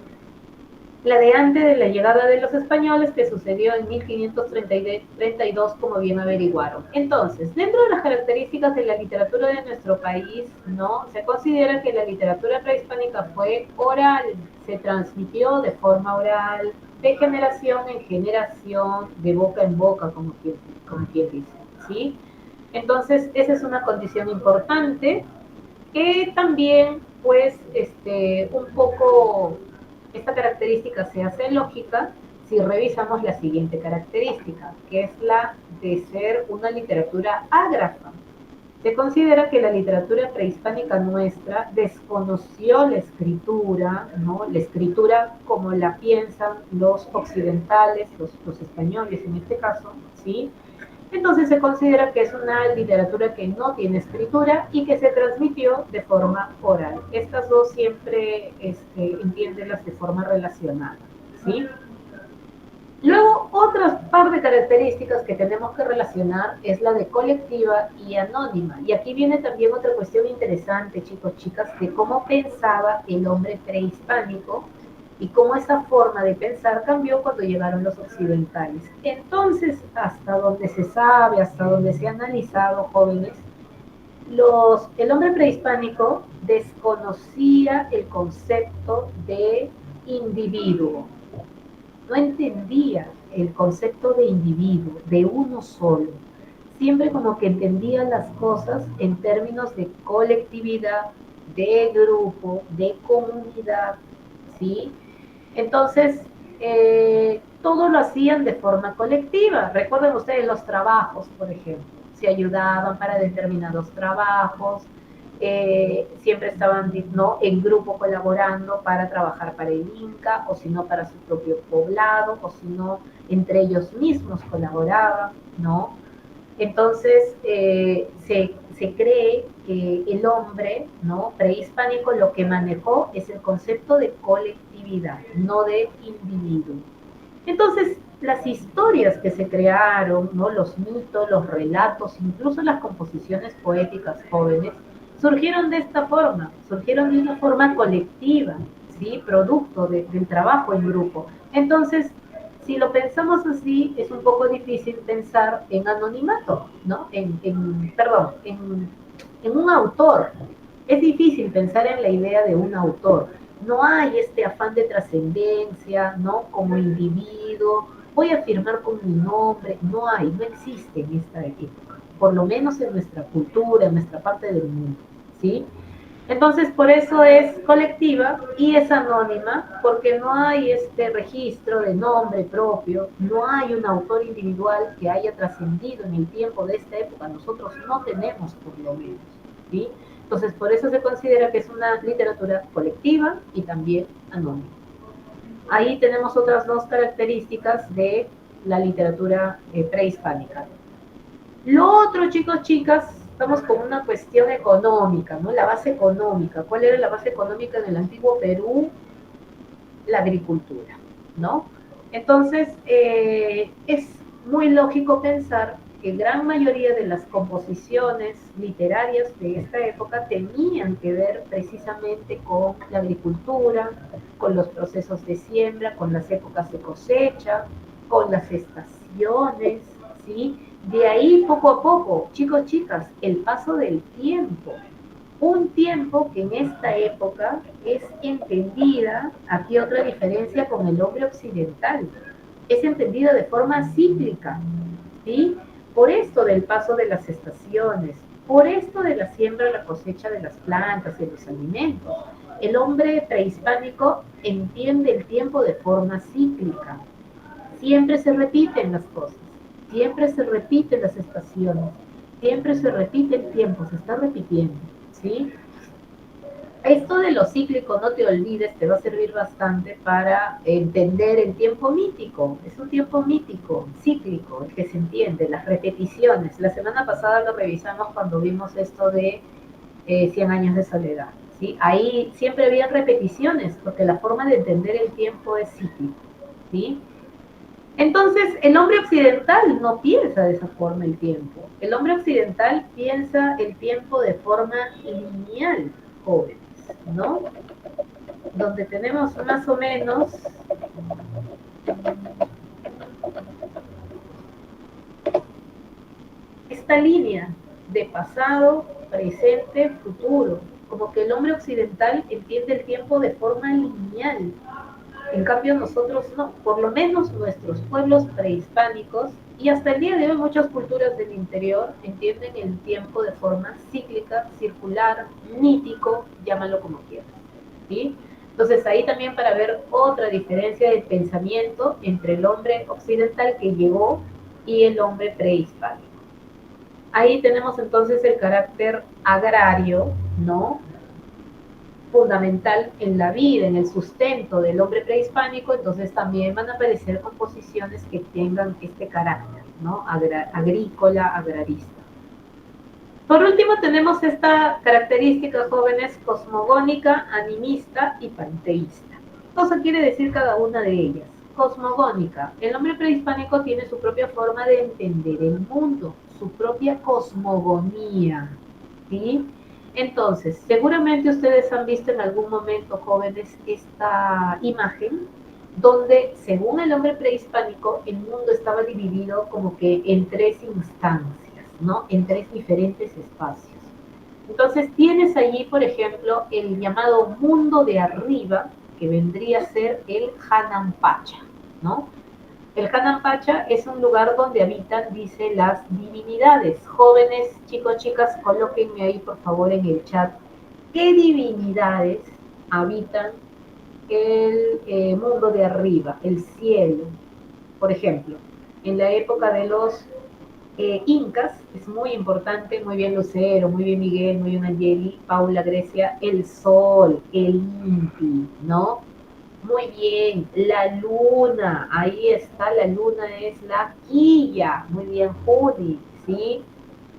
Speaker 1: La de antes de la llegada de los españoles, que sucedió en 1532, como bien averiguaron. Entonces, dentro de las características de la literatura de nuestro país, ¿no? Se considera que la literatura prehispánica fue oral, se transmitió de forma oral, de generación en generación, de boca en boca, como quien dice, ¿sí? Entonces, esa es una condición importante que también, pues, un poco esta característica se hace lógica si revisamos la siguiente característica, que es la de ser una literatura ágrafa. Se considera que la literatura prehispánica nuestra desconoció la escritura, ¿no? La escritura como la piensan los occidentales, los españoles en este caso, ¿sí? Entonces se considera que es una literatura que no tiene escritura y que se transmitió de forma oral. Estas dos siempre entiéndelas de forma relacionada, ¿sí? Luego, otra par de características que tenemos que relacionar es la de colectiva y anónima. Y aquí viene también otra cuestión interesante, chicos, chicas, de cómo pensaba el hombre prehispánico y cómo esa forma de pensar cambió cuando llegaron los occidentales. Entonces, hasta donde se sabe, hasta donde se ha analizado, jóvenes, el hombre prehispánico desconocía el concepto de individuo, no entendía el concepto de individuo, de uno solo. Siempre como que entendía las cosas en términos de colectividad, de grupo, de comunidad, ¿sí? Entonces, todo lo hacían de forma colectiva. Recuerden ustedes los trabajos, por ejemplo. Se ayudaban para determinados trabajos, siempre estaban, ¿no?, en grupo colaborando para trabajar para el Inca, o si no para su propio poblado, o si no entre ellos mismos colaboraban, ¿no? Entonces se cree que el hombre, ¿no?, prehispánico lo que manejó es el concepto de colectividad, no de individuo. Entonces, las historias que se crearon, ¿no?, los mitos, los relatos, incluso las composiciones poéticas jóvenes, surgieron de esta forma, surgieron de una forma colectiva, ¿sí? Producto del trabajo en grupo. Entonces, si lo pensamos así, es un poco difícil pensar en anonimato, ¿no? Perdón, en un autor. Es difícil pensar en la idea de un autor. No hay este afán de trascendencia, ¿no? Como individuo, voy a firmar con mi nombre, no hay, no existe en esta época, por lo menos en nuestra cultura, en nuestra parte del mundo, ¿sí? Entonces, por eso es colectiva y es anónima, porque no hay este registro de nombre propio, no hay un autor individual que haya trascendido en el tiempo de esta época, nosotros no tenemos por lo menos, ¿sí? Entonces, por eso se considera que es una literatura colectiva y también anónima. Ahí tenemos otras dos características de la literatura prehispánica. Lo otro, chicos, chicas, estamos con una cuestión económica, ¿no? La base económica. ¿Cuál era la base económica en el antiguo Perú? La agricultura, ¿no? Entonces, es muy lógico pensar que gran mayoría de las composiciones literarias de esta época tenían que ver precisamente con la agricultura, con los procesos de siembra, con las épocas de cosecha, con las estaciones, ¿sí? De ahí poco a poco, chicos, chicas, el paso del tiempo. Un tiempo que en esta época es entendida, aquí otra diferencia con el hombre occidental, es entendida de forma cíclica, ¿sí? Por esto del paso de las estaciones, por esto de la siembra y la cosecha de las plantas y los alimentos. El hombre prehispánico entiende el tiempo de forma cíclica. Siempre se repiten las cosas, siempre se repiten las estaciones, siempre se repite el tiempo, se está repitiendo, ¿sí? Esto de lo cíclico, no te olvides, te va a servir bastante para entender el tiempo mítico. Es un tiempo mítico, cíclico, el que se entiende, las repeticiones. La semana pasada lo revisamos cuando vimos esto de 100 años de soledad, ¿sí? Ahí siempre había repeticiones, porque la forma de entender el tiempo es cíclico, ¿sí? Entonces, el hombre occidental no piensa de esa forma el tiempo. El hombre occidental piensa el tiempo de forma lineal, jóvenes, ¿no? Donde tenemos más o menos esta línea de pasado, presente, futuro. Como que el hombre occidental entiende el tiempo de forma lineal. En cambio nosotros no, por lo menos nuestros pueblos prehispánicos y hasta el día de hoy muchas culturas del interior entienden el tiempo de forma cíclica, circular, mítico, llámalo como quieras, ¿sí? Entonces ahí también para ver otra diferencia de pensamiento entre el hombre occidental que llegó y el hombre prehispánico. Ahí tenemos entonces el carácter agrario, ¿no? Fundamental en la vida, en el sustento del hombre prehispánico, entonces también van a aparecer composiciones que tengan este carácter, ¿no? Agrícola, agrarista. Por último, tenemos esta característica, jóvenes, cosmogónica, animista y panteísta. ¿Qué cosa quiere decir cada una de ellas? Cosmogónica. El hombre prehispánico tiene su propia forma de entender el mundo, su propia cosmogonía, ¿sí? Entonces, seguramente ustedes han visto en algún momento, jóvenes, esta imagen donde, según el hombre prehispánico, el mundo estaba dividido como que en tres instancias, ¿no? En tres diferentes espacios. Entonces, tienes allí, por ejemplo, el llamado mundo de arriba, que vendría a ser el Hanampacha, ¿no? El Hanampacha es un lugar donde habitan, dice, las divinidades. Jóvenes, chicos, chicas, colóquenme ahí, por favor, en el chat. ¿Qué divinidades habitan el mundo de arriba, el cielo? Por ejemplo, en la época de los incas, es muy importante, muy bien Lucero, muy bien Miguel, muy bien Angeli, Paula, Grecia, el sol, el Inti, ¿no? Muy bien, la luna, ahí está, la luna es la quilla, muy bien, Judy, ¿sí?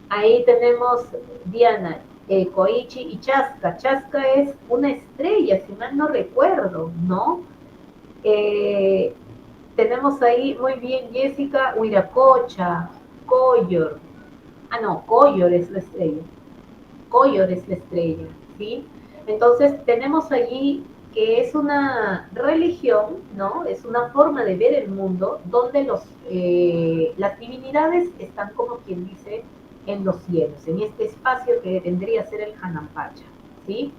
Speaker 1: Ahí tenemos Diana, Koichi y Chasca. Chasca es una estrella, si mal no recuerdo, ¿no? Eh, tenemos ahí muy bien Jessica, Huiracocha, Coyor. Ah, no, Coyor es la estrella. Cóllor es la estrella, ¿sí? Entonces tenemos allí que es una religión, ¿no? Es una forma de ver el mundo donde las divinidades están, como quien dice, en los cielos, en este espacio que vendría a ser el Hanampacha, ¿sí?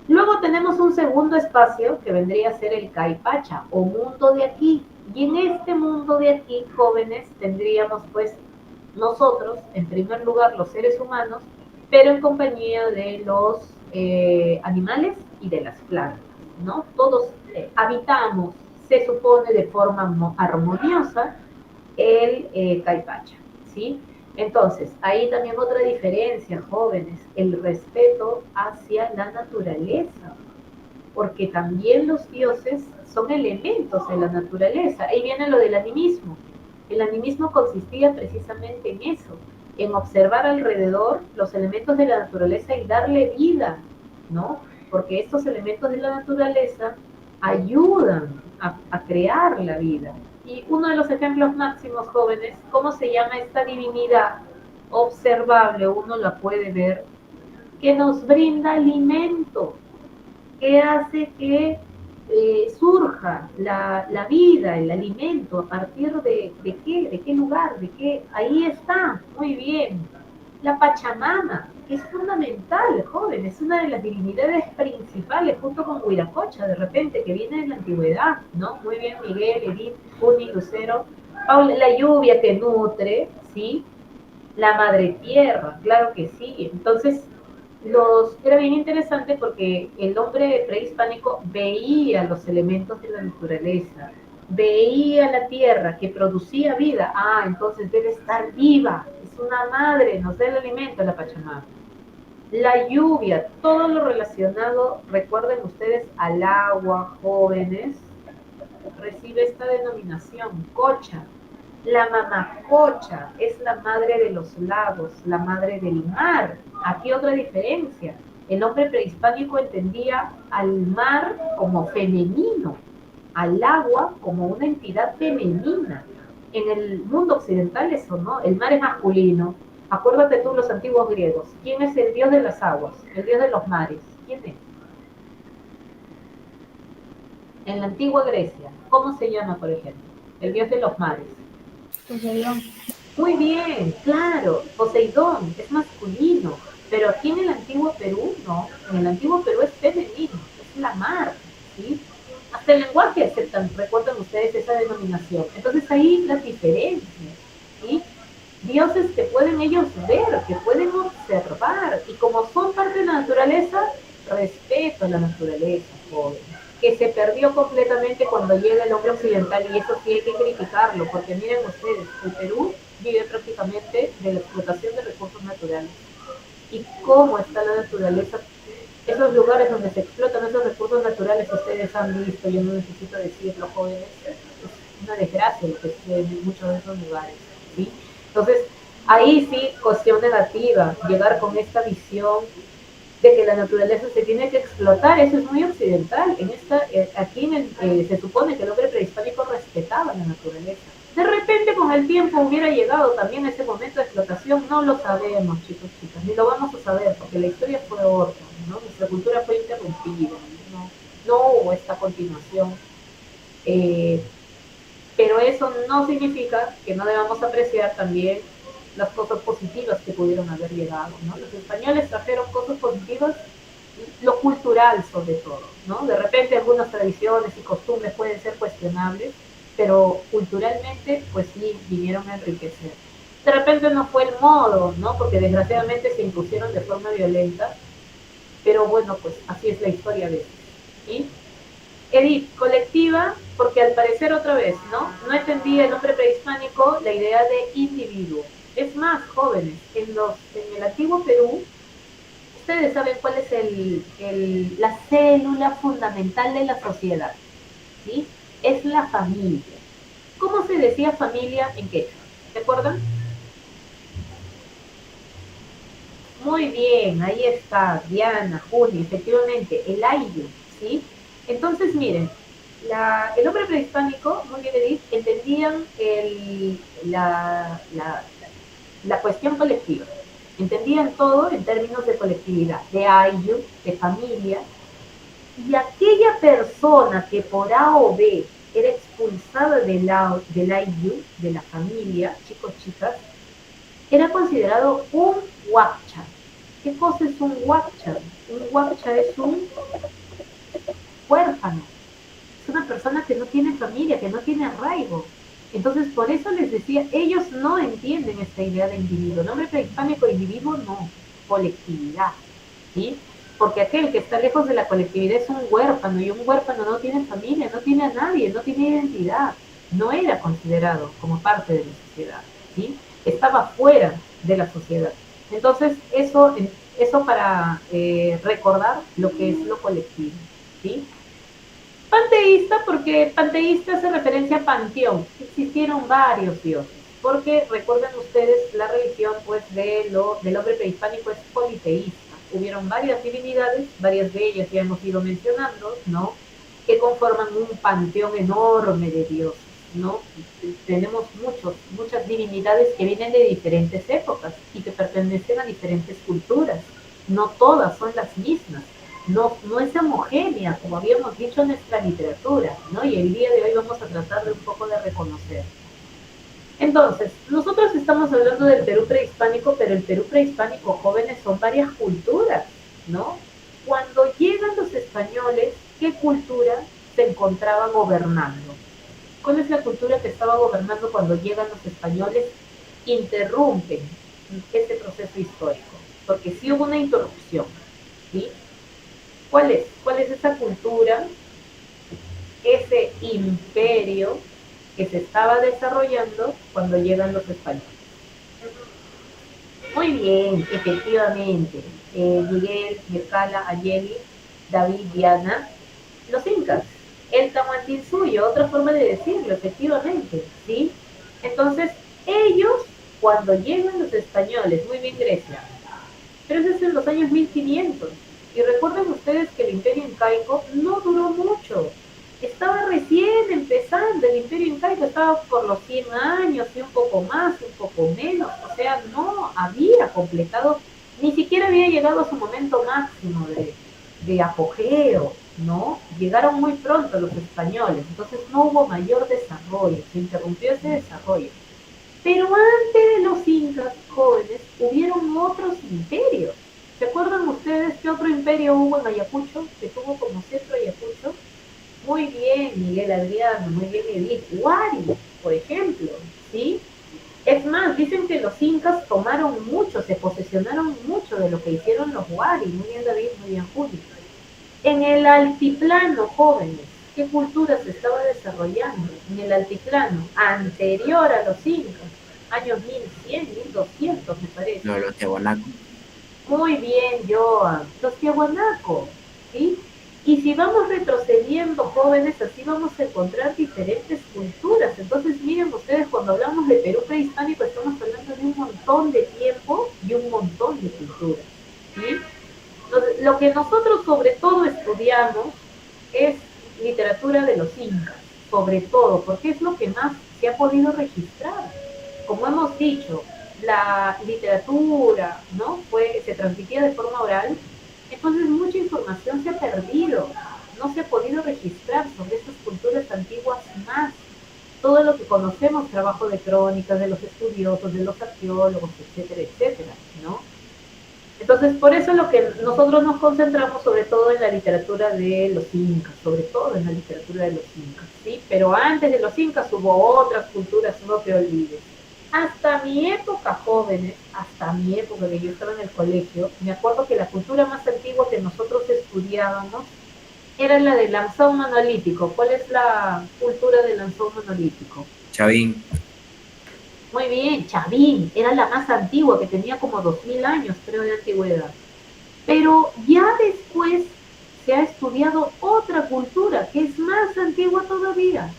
Speaker 1: Luego tenemos un segundo espacio que vendría a ser el Caipacha o mundo de aquí. Y en este mundo de aquí, jóvenes, tendríamos pues nosotros, en primer lugar, los seres humanos, pero en compañía de los animales y de las plantas, ¿no? Todos habitamos, se supone de forma armoniosa, el Caipacha, ¿sí? Entonces, ahí también otra diferencia, jóvenes, el respeto hacia la naturaleza, porque también los dioses son elementos de la naturaleza. Ahí viene lo del animismo. El animismo consistía precisamente en eso, en observar alrededor los elementos de la naturaleza y darle vida, ¿no? Porque estos elementos de la naturaleza ayudan a crear la vida. Y uno de los ejemplos máximos, jóvenes, ¿cómo se llama esta divinidad observable? Uno la puede ver, que nos brinda alimento, que hace que surja la vida, el alimento, a partir de qué lugar, de qué, ahí está, muy bien. La Pachamama, que es fundamental, joven, es una de las divinidades principales, junto con Huiracocha, de repente, que viene de la antigüedad, ¿no? Muy bien, Miguel, Edith, Juni, Lucero, Paula, la lluvia que nutre, ¿sí? La madre tierra, claro que sí. Entonces, era bien interesante porque el hombre prehispánico veía los elementos de la naturaleza, veía la tierra que producía vida. Ah, entonces debe estar viva, es una madre, nos da el alimento, la Pachamama. La lluvia, todo lo relacionado, recuerden ustedes, al agua, jóvenes, recibe esta denominación, cocha. La mamacocha es la madre de los lagos, la madre del mar. Aquí otra diferencia. El hombre prehispánico entendía al mar como femenino, al agua como una entidad femenina. En el mundo occidental eso no, el mar es masculino. Acuérdate tú los antiguos griegos. ¿Quién es el dios de las aguas? El dios de los mares. ¿Quién es? En la antigua Grecia, ¿cómo se llama, por ejemplo? El dios de los mares.
Speaker 3: Poseidón.
Speaker 1: Muy bien, claro, Poseidón es masculino, pero aquí en el antiguo Perú, no, en el antiguo Perú es femenino, es la mar, ¿sí? Hasta el lenguaje aceptan, recuerdan ustedes esa denominación. Entonces ahí las diferencias, ¿sí? Dioses que pueden ellos ver, que pueden observar, y como son parte de la naturaleza, respeto a la naturaleza, joven, que se perdió completamente cuando llega el hombre occidental, y eso sí hay que criticarlo, porque miren ustedes, el Perú vive prácticamente de la explotación de recursos naturales. ¿Y cómo está la naturaleza? Esos lugares donde se explotan esos recursos naturales, ustedes han visto, yo no necesito decirlo, jóvenes, es una desgracia lo que sucede en muchos de esos lugares, ¿sí? Entonces, ahí sí, cuestión negativa, llegar con esta visión de que la naturaleza se tiene que explotar, eso es muy occidental. Aquí se supone que el hombre prehispánico respetaba la naturaleza. De repente con el tiempo hubiera llegado también ese momento de explotación, no lo sabemos, chicos, chicas, ni lo vamos a saber, porque la historia fue otra, ¿no? Nuestra cultura fue interrumpida, no hubo esta continuación. Pero eso no significa que no debamos apreciar también las cosas positivas que pudieron haber llegado, ¿no? Los españoles trajeron cosas positivas, lo cultural sobre todo, ¿no? De repente algunas tradiciones y costumbres pueden ser cuestionables, pero culturalmente, pues sí, vinieron a enriquecer. De repente no fue el modo, ¿no? Porque desgraciadamente se impusieron de forma violenta, pero bueno, pues así es la historia a veces, ¿sí? Edith, colectiva, porque al parecer otra vez, ¿no? No entendía el hombre prehispánico la idea de individuo. Es más, jóvenes, en el antiguo Perú, ustedes saben cuál es la célula fundamental de la sociedad, ¿sí? Es la familia. ¿Cómo se decía familia en quechua? ¿Se acuerdan? Muy bien, ahí está, Diana, Juni, efectivamente, el ayu, ¿sí? Entonces, miren, el hombre prehispánico, muy bien Edith, entendían la cuestión colectiva. entendían todo en términos de colectividad, de ayllu, de familia, y aquella persona que por A o B era expulsada del ayllu, de la familia, chicos, chicas, era considerado un wakcha. ¿Qué cosa es un wakcha? Un wakcha es un huérfano, es una persona que no tiene familia, que no tiene arraigo. Entonces, por eso les decía, ellos no entienden esta idea de individuo. El nombre prehispánico individuo no, colectividad, ¿sí? Porque aquel que está lejos de la colectividad es un huérfano, y un huérfano no tiene familia, no tiene a nadie, no tiene identidad, no era considerado como parte de la sociedad, ¿sí? Estaba fuera de la sociedad. Entonces, eso para recordar lo que es lo colectivo, ¿sí? Panteísta porque panteísta hace referencia a panteón. Existieron varios dioses. Porque recuerden ustedes, la religión pues del hombre prehispánico es politeísta. Hubieron varias divinidades, varias de ellas ya hemos ido mencionando, ¿no? Que conforman un panteón enorme de dioses, ¿no? Tenemos muchas divinidades que vienen de diferentes épocas y que pertenecen a diferentes culturas. No todas son las mismas, no es homogénea, como habíamos dicho en nuestra literatura, ¿no? Y el día de hoy vamos a tratar de un poco de reconocer. Entonces, nosotros estamos hablando del Perú prehispánico, pero el Perú prehispánico, jóvenes, son varias culturas, ¿no? Cuando llegan los españoles, ¿qué cultura se encontraba gobernando? ¿Cuál es la cultura que estaba gobernando cuando llegan los españoles? Interrumpen ese proceso histórico, porque sí hubo una interrupción, ¿sí? ¿Cuál es? ¿Cuál es esa cultura, ese imperio que se estaba desarrollando cuando llegan los españoles? Muy bien, efectivamente. Miguel, Mircala, Ayeli, David, Diana, los incas, el Tahuantinsuyo, otra forma de decirlo, efectivamente, ¿sí? Entonces, ellos, cuando llegan los españoles, muy bien Grecia, pero eso es en los años 1500. Y recuerden ustedes que el imperio incaico no duró mucho. Estaba recién empezando, el imperio incaico estaba por los 100 años y un poco más, un poco menos. O sea, no había completado, ni siquiera había llegado a su momento máximo de apogeo, ¿no? Llegaron muy pronto los españoles, entonces no hubo mayor desarrollo, se interrumpió ese desarrollo. Pero antes de los incas jóvenes hubieron otros imperios. ¿Se acuerdan ustedes qué otro imperio hubo en Ayacucho, que tuvo como centro Ayacucho? Muy bien, Miguel Adriano, muy bien Edith. Huari, por ejemplo, ¿sí? Es más, dicen que los incas tomaron mucho, se posesionaron mucho de lo que hicieron los Huari. Muy bien David, muy bien Juli. En el altiplano, jóvenes, ¿qué cultura se estaba desarrollando? En el altiplano, anterior a los incas, años 1100, 1200, me parece.
Speaker 3: No, los Tiahuanaco.
Speaker 1: Muy bien, Joan. Los tiahuanacos, ¿sí? Y si vamos retrocediendo, jóvenes, así vamos a encontrar diferentes culturas. Entonces, miren ustedes, cuando hablamos de Perú prehispánico, estamos hablando de un montón de tiempo y un montón de culturas, ¿sí? Entonces, lo que nosotros sobre todo estudiamos es literatura de los incas, sobre todo, porque es lo que más se ha podido registrar. Como hemos dicho, la literatura, ¿no? Se transmitía de forma oral, entonces mucha información se ha perdido, no se ha podido registrar sobre estas culturas antiguas más. Todo lo que conocemos, trabajo de crónicas, de los estudiosos, de los arqueólogos, etcétera, etcétera, ¿no? Entonces, por eso es lo que nosotros nos concentramos sobre todo en la literatura de los incas, sobre todo en la literatura de los incas, ¿sí? Pero antes de los incas hubo otras culturas, no te olvides. Hasta mi época, jóvenes, hasta mi época que yo estaba en el colegio, me acuerdo que la cultura más antigua que nosotros estudiábamos era la del lanzón monolítico. ¿Cuál es la cultura del lanzón monolítico?
Speaker 3: Chavín.
Speaker 1: Muy bien, Chavín, era la más antigua, que tenía como 2000 años, creo, de antigüedad. Pero ya después se ha estudiado otra cultura que es más antigua todavía.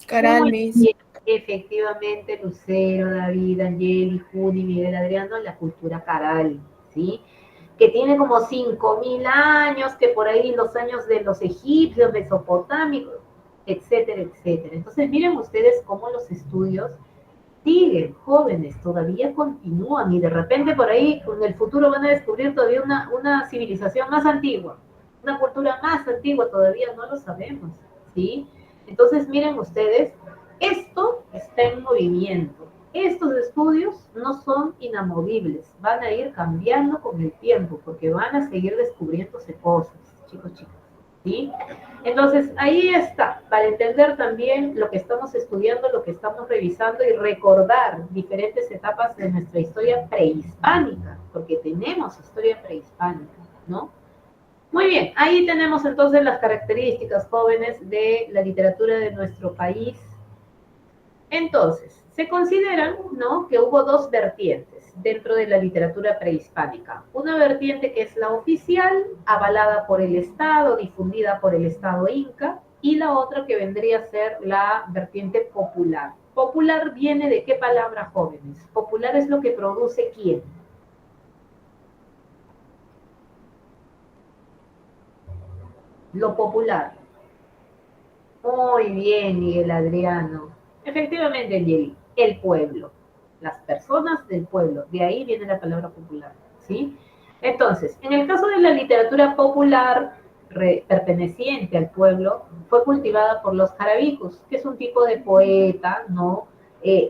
Speaker 4: Caral,
Speaker 1: Muy
Speaker 4: Miss.
Speaker 1: bien, efectivamente, Lucero, David, Angeli, Juni, Miguel Adriano, la cultura caral, ¿sí? Que tiene como 5000 años, que por ahí los años de los egipcios, mesopotámicos, etcétera, etcétera. Entonces, miren ustedes cómo los estudios siguen jóvenes, todavía continúan y de repente por ahí en el futuro van a descubrir todavía una civilización más antigua, una cultura más antigua, todavía no lo sabemos, ¿sí? Entonces miren ustedes, esto está en movimiento. Estos estudios no son inamovibles, van a ir cambiando con el tiempo porque van a seguir descubriéndose cosas, chicos, chicas, ¿sí? Entonces, ahí está, para entender también lo que estamos estudiando, lo que estamos revisando y recordar diferentes etapas de nuestra historia prehispánica, porque tenemos historia prehispánica, ¿no? Muy bien, ahí tenemos entonces las características jóvenes de la literatura de nuestro país. Entonces, se consideran, ¿no?, que hubo dos vertientes dentro de la literatura prehispánica. Una vertiente que es la oficial, avalada por el Estado, difundida por el Estado inca, y la otra que vendría a ser la vertiente popular. Popular viene de qué palabra, jóvenes? Popular es lo que produce quién. Lo popular. Muy bien, Miguel Adriano. Efectivamente, Angeli, el pueblo, las personas del pueblo, de ahí viene la palabra popular, ¿sí? Entonces, en el caso de la literatura popular perteneciente al pueblo, fue cultivada por los jarabicos, que es un tipo de poeta, ¿no?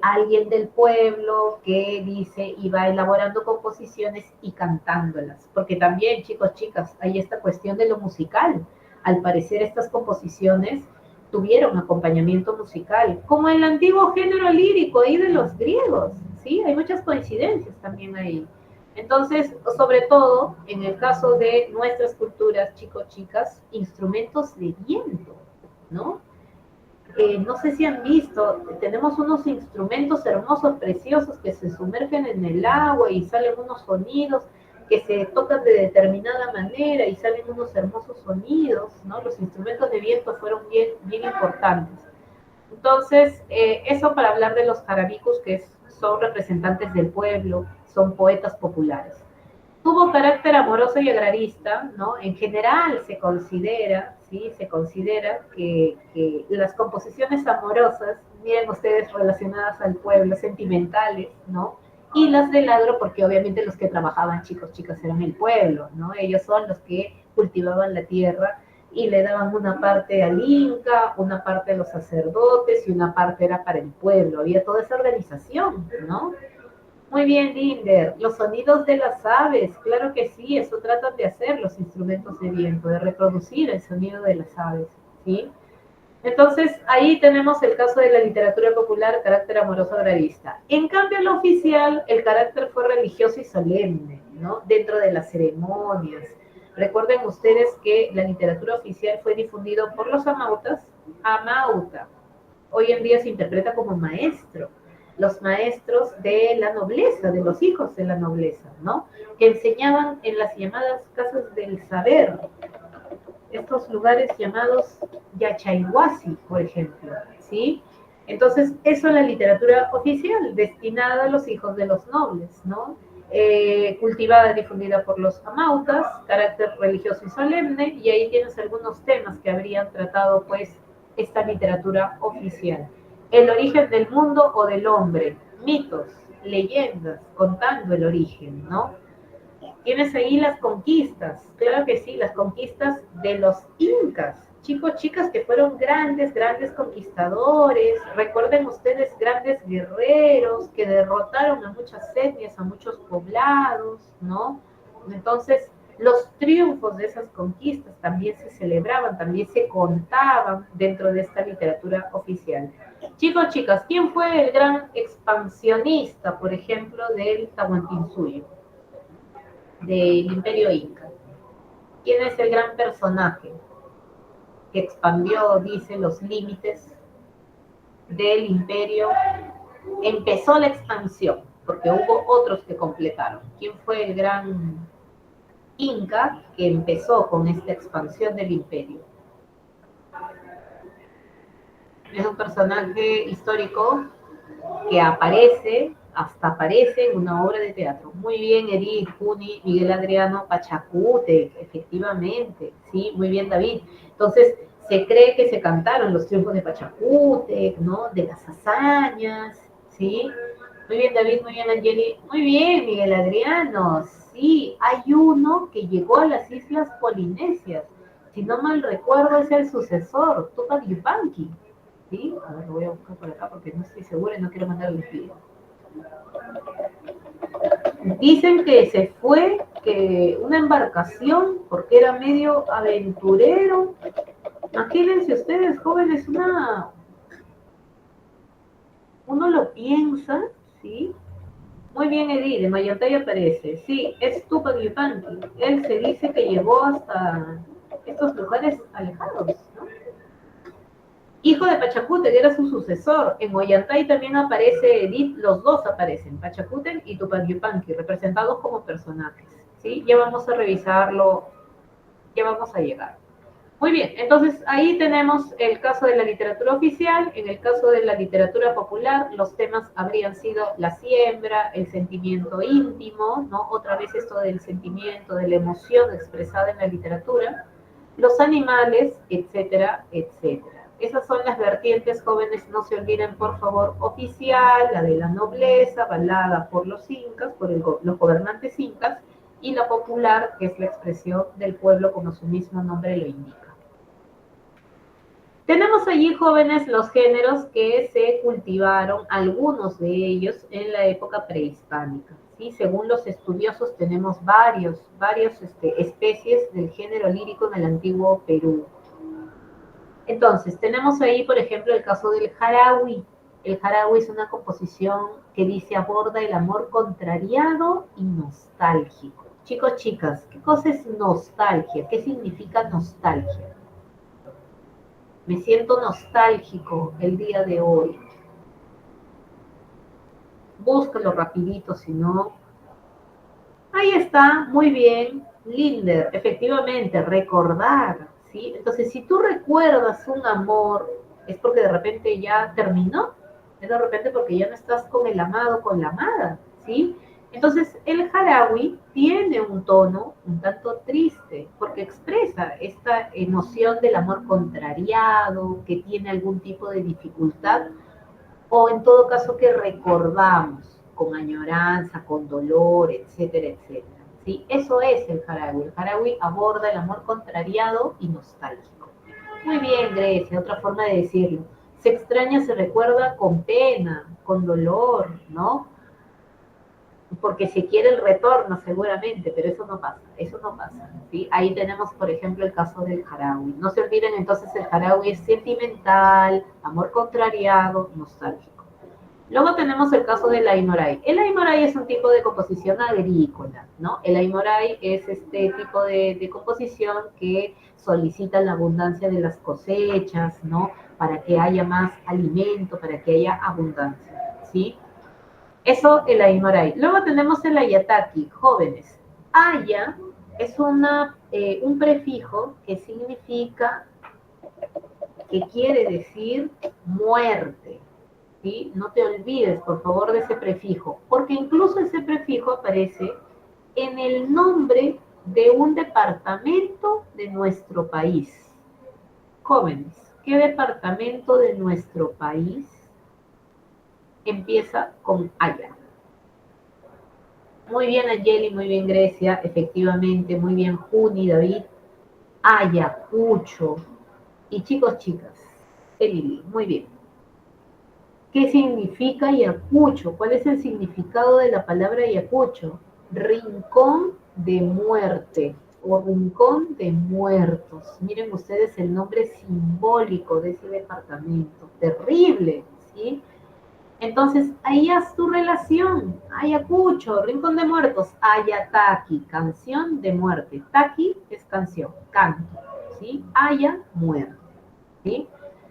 Speaker 1: Alguien del pueblo que dice y va elaborando composiciones y cantándolas, porque también, chicos, chicas, hay esta cuestión de lo musical. Al parecer, estas composiciones tuvieron acompañamiento musical, como el antiguo género lírico ahí de los griegos, ¿sí? Hay muchas coincidencias también ahí. Entonces, sobre todo, en el caso de nuestras culturas, chicos, chicas, instrumentos de viento, ¿no? No sé si han visto, tenemos unos instrumentos hermosos, preciosos, que se sumergen en el agua y salen unos sonidos que se tocan de determinada manera y salen unos hermosos sonidos, ¿no? Los instrumentos de viento fueron bien, bien importantes. Entonces, eso para hablar de los jarabicos, que son representantes del pueblo, son poetas populares. Tuvo carácter amoroso y agrarista, ¿no? En general se considera, ¿sí? Se considera que las composiciones amorosas, miren ustedes, relacionadas al pueblo, sentimentales, ¿no? Y las del agro, porque obviamente los que trabajaban, chicos, chicas, eran el pueblo, ¿no? Ellos son los que cultivaban la tierra y le daban una parte al Inca, una parte a los sacerdotes y una parte era para el pueblo. Había toda esa organización, ¿no? Muy bien, Linder. Los sonidos de las aves, claro que sí, eso tratan de hacer los instrumentos de viento, de reproducir el sonido de las aves, ¿sí? Entonces, ahí tenemos el caso de la literatura popular, carácter amoroso agrarista. En cambio, el oficial, el carácter fue religioso y solemne, ¿no? Dentro de las ceremonias. Recuerden ustedes que la literatura oficial fue difundido por los amautas, amauta. Hoy en día se interpreta como maestro, los maestros de la nobleza, de los hijos de la nobleza, ¿no? Que enseñaban en las llamadas casas del saber, estos lugares llamados Yachayhuasi, por ejemplo, ¿sí? Entonces, eso es la literatura oficial, destinada a los hijos de los nobles, ¿no? Cultivada y difundida por los amautas, carácter religioso y solemne, y ahí tienes algunos temas que habrían tratado, pues, esta literatura oficial. El origen del mundo o del hombre, mitos, leyendas, contando el origen, ¿no? Tienes ahí las conquistas, claro que sí, las conquistas de los incas, chicos, chicas que fueron grandes, grandes conquistadores, recuerden ustedes grandes guerreros que derrotaron a muchas etnias, a muchos poblados, ¿no? Entonces, los triunfos de esas conquistas también se celebraban, también se contaban dentro de esta literatura oficial. Chicos, chicas, ¿quién fue el gran expansionista, por ejemplo, del Tahuantinsuyo? Del Imperio Inca. ¿Quién es el gran personaje que expandió, dice, los límites del imperio? Empezó la expansión, porque hubo otros que completaron. ¿Quién fue el gran Inca que empezó con esta expansión del imperio? Es un personaje histórico que aparece, hasta aparece en una obra de teatro. Muy bien, Edith, Juni, Miguel Adriano, Pachacute, efectivamente, sí, muy bien, David. Entonces, se cree que se cantaron los triunfos de Pachacute, ¿no? De las hazañas, ¿sí? Muy bien, David, muy bien, Angeli. Muy bien, Miguel Adriano. Sí, hay uno que llegó a las Islas Polinesias. Si no mal recuerdo, es el sucesor, Tupac Yupanqui. ¿Sí? A ver, lo voy a buscar por acá porque no estoy segura y no quiero mandar el video. Dicen que se fue, que una embarcación, porque era medio aventurero. Imagínense ustedes, jóvenes, uno lo piensa, ¿sí? Muy bien, Edith, de Mayantay aparece. Sí, es Tupac Yupanqui. Él se dice que llegó hasta estos lugares alejados, ¿no? Hijo de Pachacútec, era su sucesor. En Ollantay también aparece Edith, los dos aparecen, Pachacútec y Tupac Yupanqui, representados como personajes. ¿Sí? Ya vamos a revisarlo, ya vamos a llegar. Muy bien, entonces ahí tenemos el caso de la literatura oficial. En el caso de la literatura popular, los temas habrían sido la siembra, el sentimiento íntimo, ¿no? Otra vez esto del sentimiento, de la emoción expresada en la literatura, los animales, etcétera, etcétera. Esas son las vertientes, jóvenes, no se olviden, por favor, oficial, la de la nobleza, avalada por los incas, por los gobernantes incas, y la popular, que es la expresión del pueblo, como su mismo nombre lo indica. Tenemos allí, jóvenes, los géneros que se cultivaron, algunos de ellos, en la época prehispánica. ¿Sí? Según los estudiosos, tenemos varias especies del género lírico en el antiguo Perú. Entonces, tenemos ahí, por ejemplo, el caso del jarawi. El jarawi es una composición que dice aborda el amor contrariado y nostálgico. Chicos, chicas, ¿qué cosa es nostalgia? ¿Qué significa nostalgia? Me siento nostálgico el día de hoy. Búscalo rapidito, si no. Ahí está, muy bien, Linder, efectivamente, recordar, ¿sí? Entonces, si tú recuerdas un amor, es porque de repente ya terminó, es de repente porque ya no estás con el amado, con la amada, ¿sí? Entonces, el jarawi tiene un tono un tanto triste, porque expresa esta emoción del amor contrariado, que tiene algún tipo de dificultad, o en todo caso que recordamos con añoranza, con dolor, etcétera, etcétera. ¿Sí? Eso es el jarawi. El jarawi aborda el amor contrariado y nostálgico. Muy bien, Grecia, otra forma de decirlo. Se extraña, se recuerda con pena, con dolor, ¿no? Porque se quiere el retorno seguramente, pero eso no pasa, eso no pasa. ¿Sí? Ahí tenemos, por ejemplo, el caso del jarawi. No se olviden entonces, el jarawi es sentimental, amor contrariado, nostálgico. Luego tenemos el caso del Aymaray. El Aymaray es un tipo de composición agrícola, ¿no? El Aymaray es este tipo de composición que solicita la abundancia de las cosechas, ¿no? Para que haya más alimento, para que haya abundancia, ¿sí? Eso, el Aymaray. Luego tenemos el Ayataki, jóvenes. Aya es un prefijo que significa, que quiere decir muerte, ¿sí? No te olvides, por favor, de ese prefijo, porque incluso ese prefijo aparece en el nombre de un departamento de nuestro país. Jóvenes, ¿qué departamento de nuestro país empieza con Aya? Muy bien, Angeli, muy bien, Grecia, efectivamente, muy bien, Juni, David, Ayacucho. Y chicos, chicas, Emily, muy bien. ¿Qué significa Ayacucho? ¿Cuál es el significado de la palabra Ayacucho? Rincón de muerte o rincón de muertos. Miren ustedes el nombre simbólico de ese departamento. Terrible, ¿sí? Entonces, ahí haz tu relación. Ayacucho, Rincón de Muertos. Ayataki, canción de muerte. Taki es canción, canto, ¿sí? Aya, muerte, ¿sí?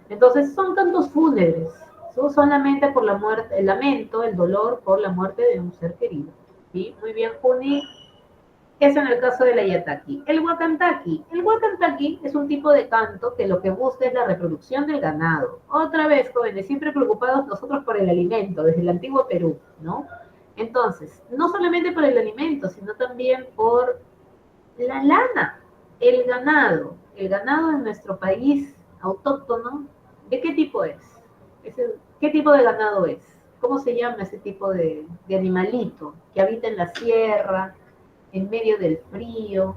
Speaker 1: Entonces, son cantos fúnebres. Son solamente por la muerte, el lamento, el dolor por la muerte de un ser querido, ¿sí? Muy bien, Juni. Eso en el caso del Ayataki. El Wakantaki es un tipo de canto que lo que busca es la reproducción del ganado. Otra vez, jóvenes, siempre preocupados nosotros por el alimento, desde el antiguo Perú, ¿no? Entonces, no solamente por el alimento, sino también por la lana, el ganado. El ganado de nuestro país autóctono, ¿de qué tipo es? ¿Qué tipo de ganado es? ¿Cómo se llama ese tipo de animalito que habita en la sierra, en medio del frío?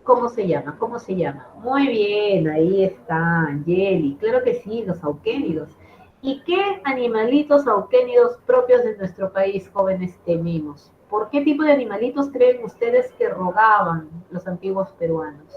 Speaker 1: ¿Cómo se llama? ¿Cómo se llama? Muy bien, ahí está, Angeli. Claro que sí, los auquénidos. ¿Y qué animalitos auquénidos propios de nuestro país, jóvenes, tenemos? ¿Por qué tipo de animalitos creen ustedes que rogaban los antiguos peruanos?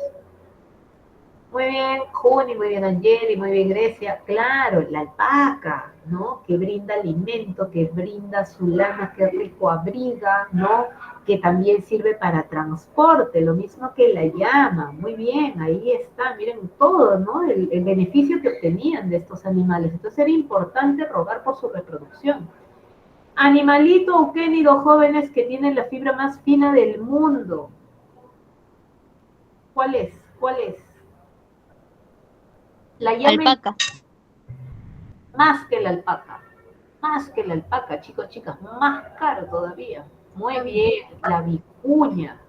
Speaker 1: Muy bien, Juni, muy bien, Angeli, muy bien, Grecia. Claro, la alpaca, ¿no? Que brinda alimento, que brinda su lana, que rico abriga, ¿no? Que también sirve para transporte, lo mismo que la llama. Muy bien, ahí está, miren todo, ¿no? El beneficio que obtenían de estos animales. Entonces era importante rogar por su reproducción. Animalito auquénido, jóvenes, que tienen la fibra más fina del mundo. ¿Cuál es? ¿Cuál es? La llama
Speaker 3: Alpaca.
Speaker 1: más que la alpaca. Más que la alpaca, chicos, chicas, más caro todavía. Muy bien, la vicuña,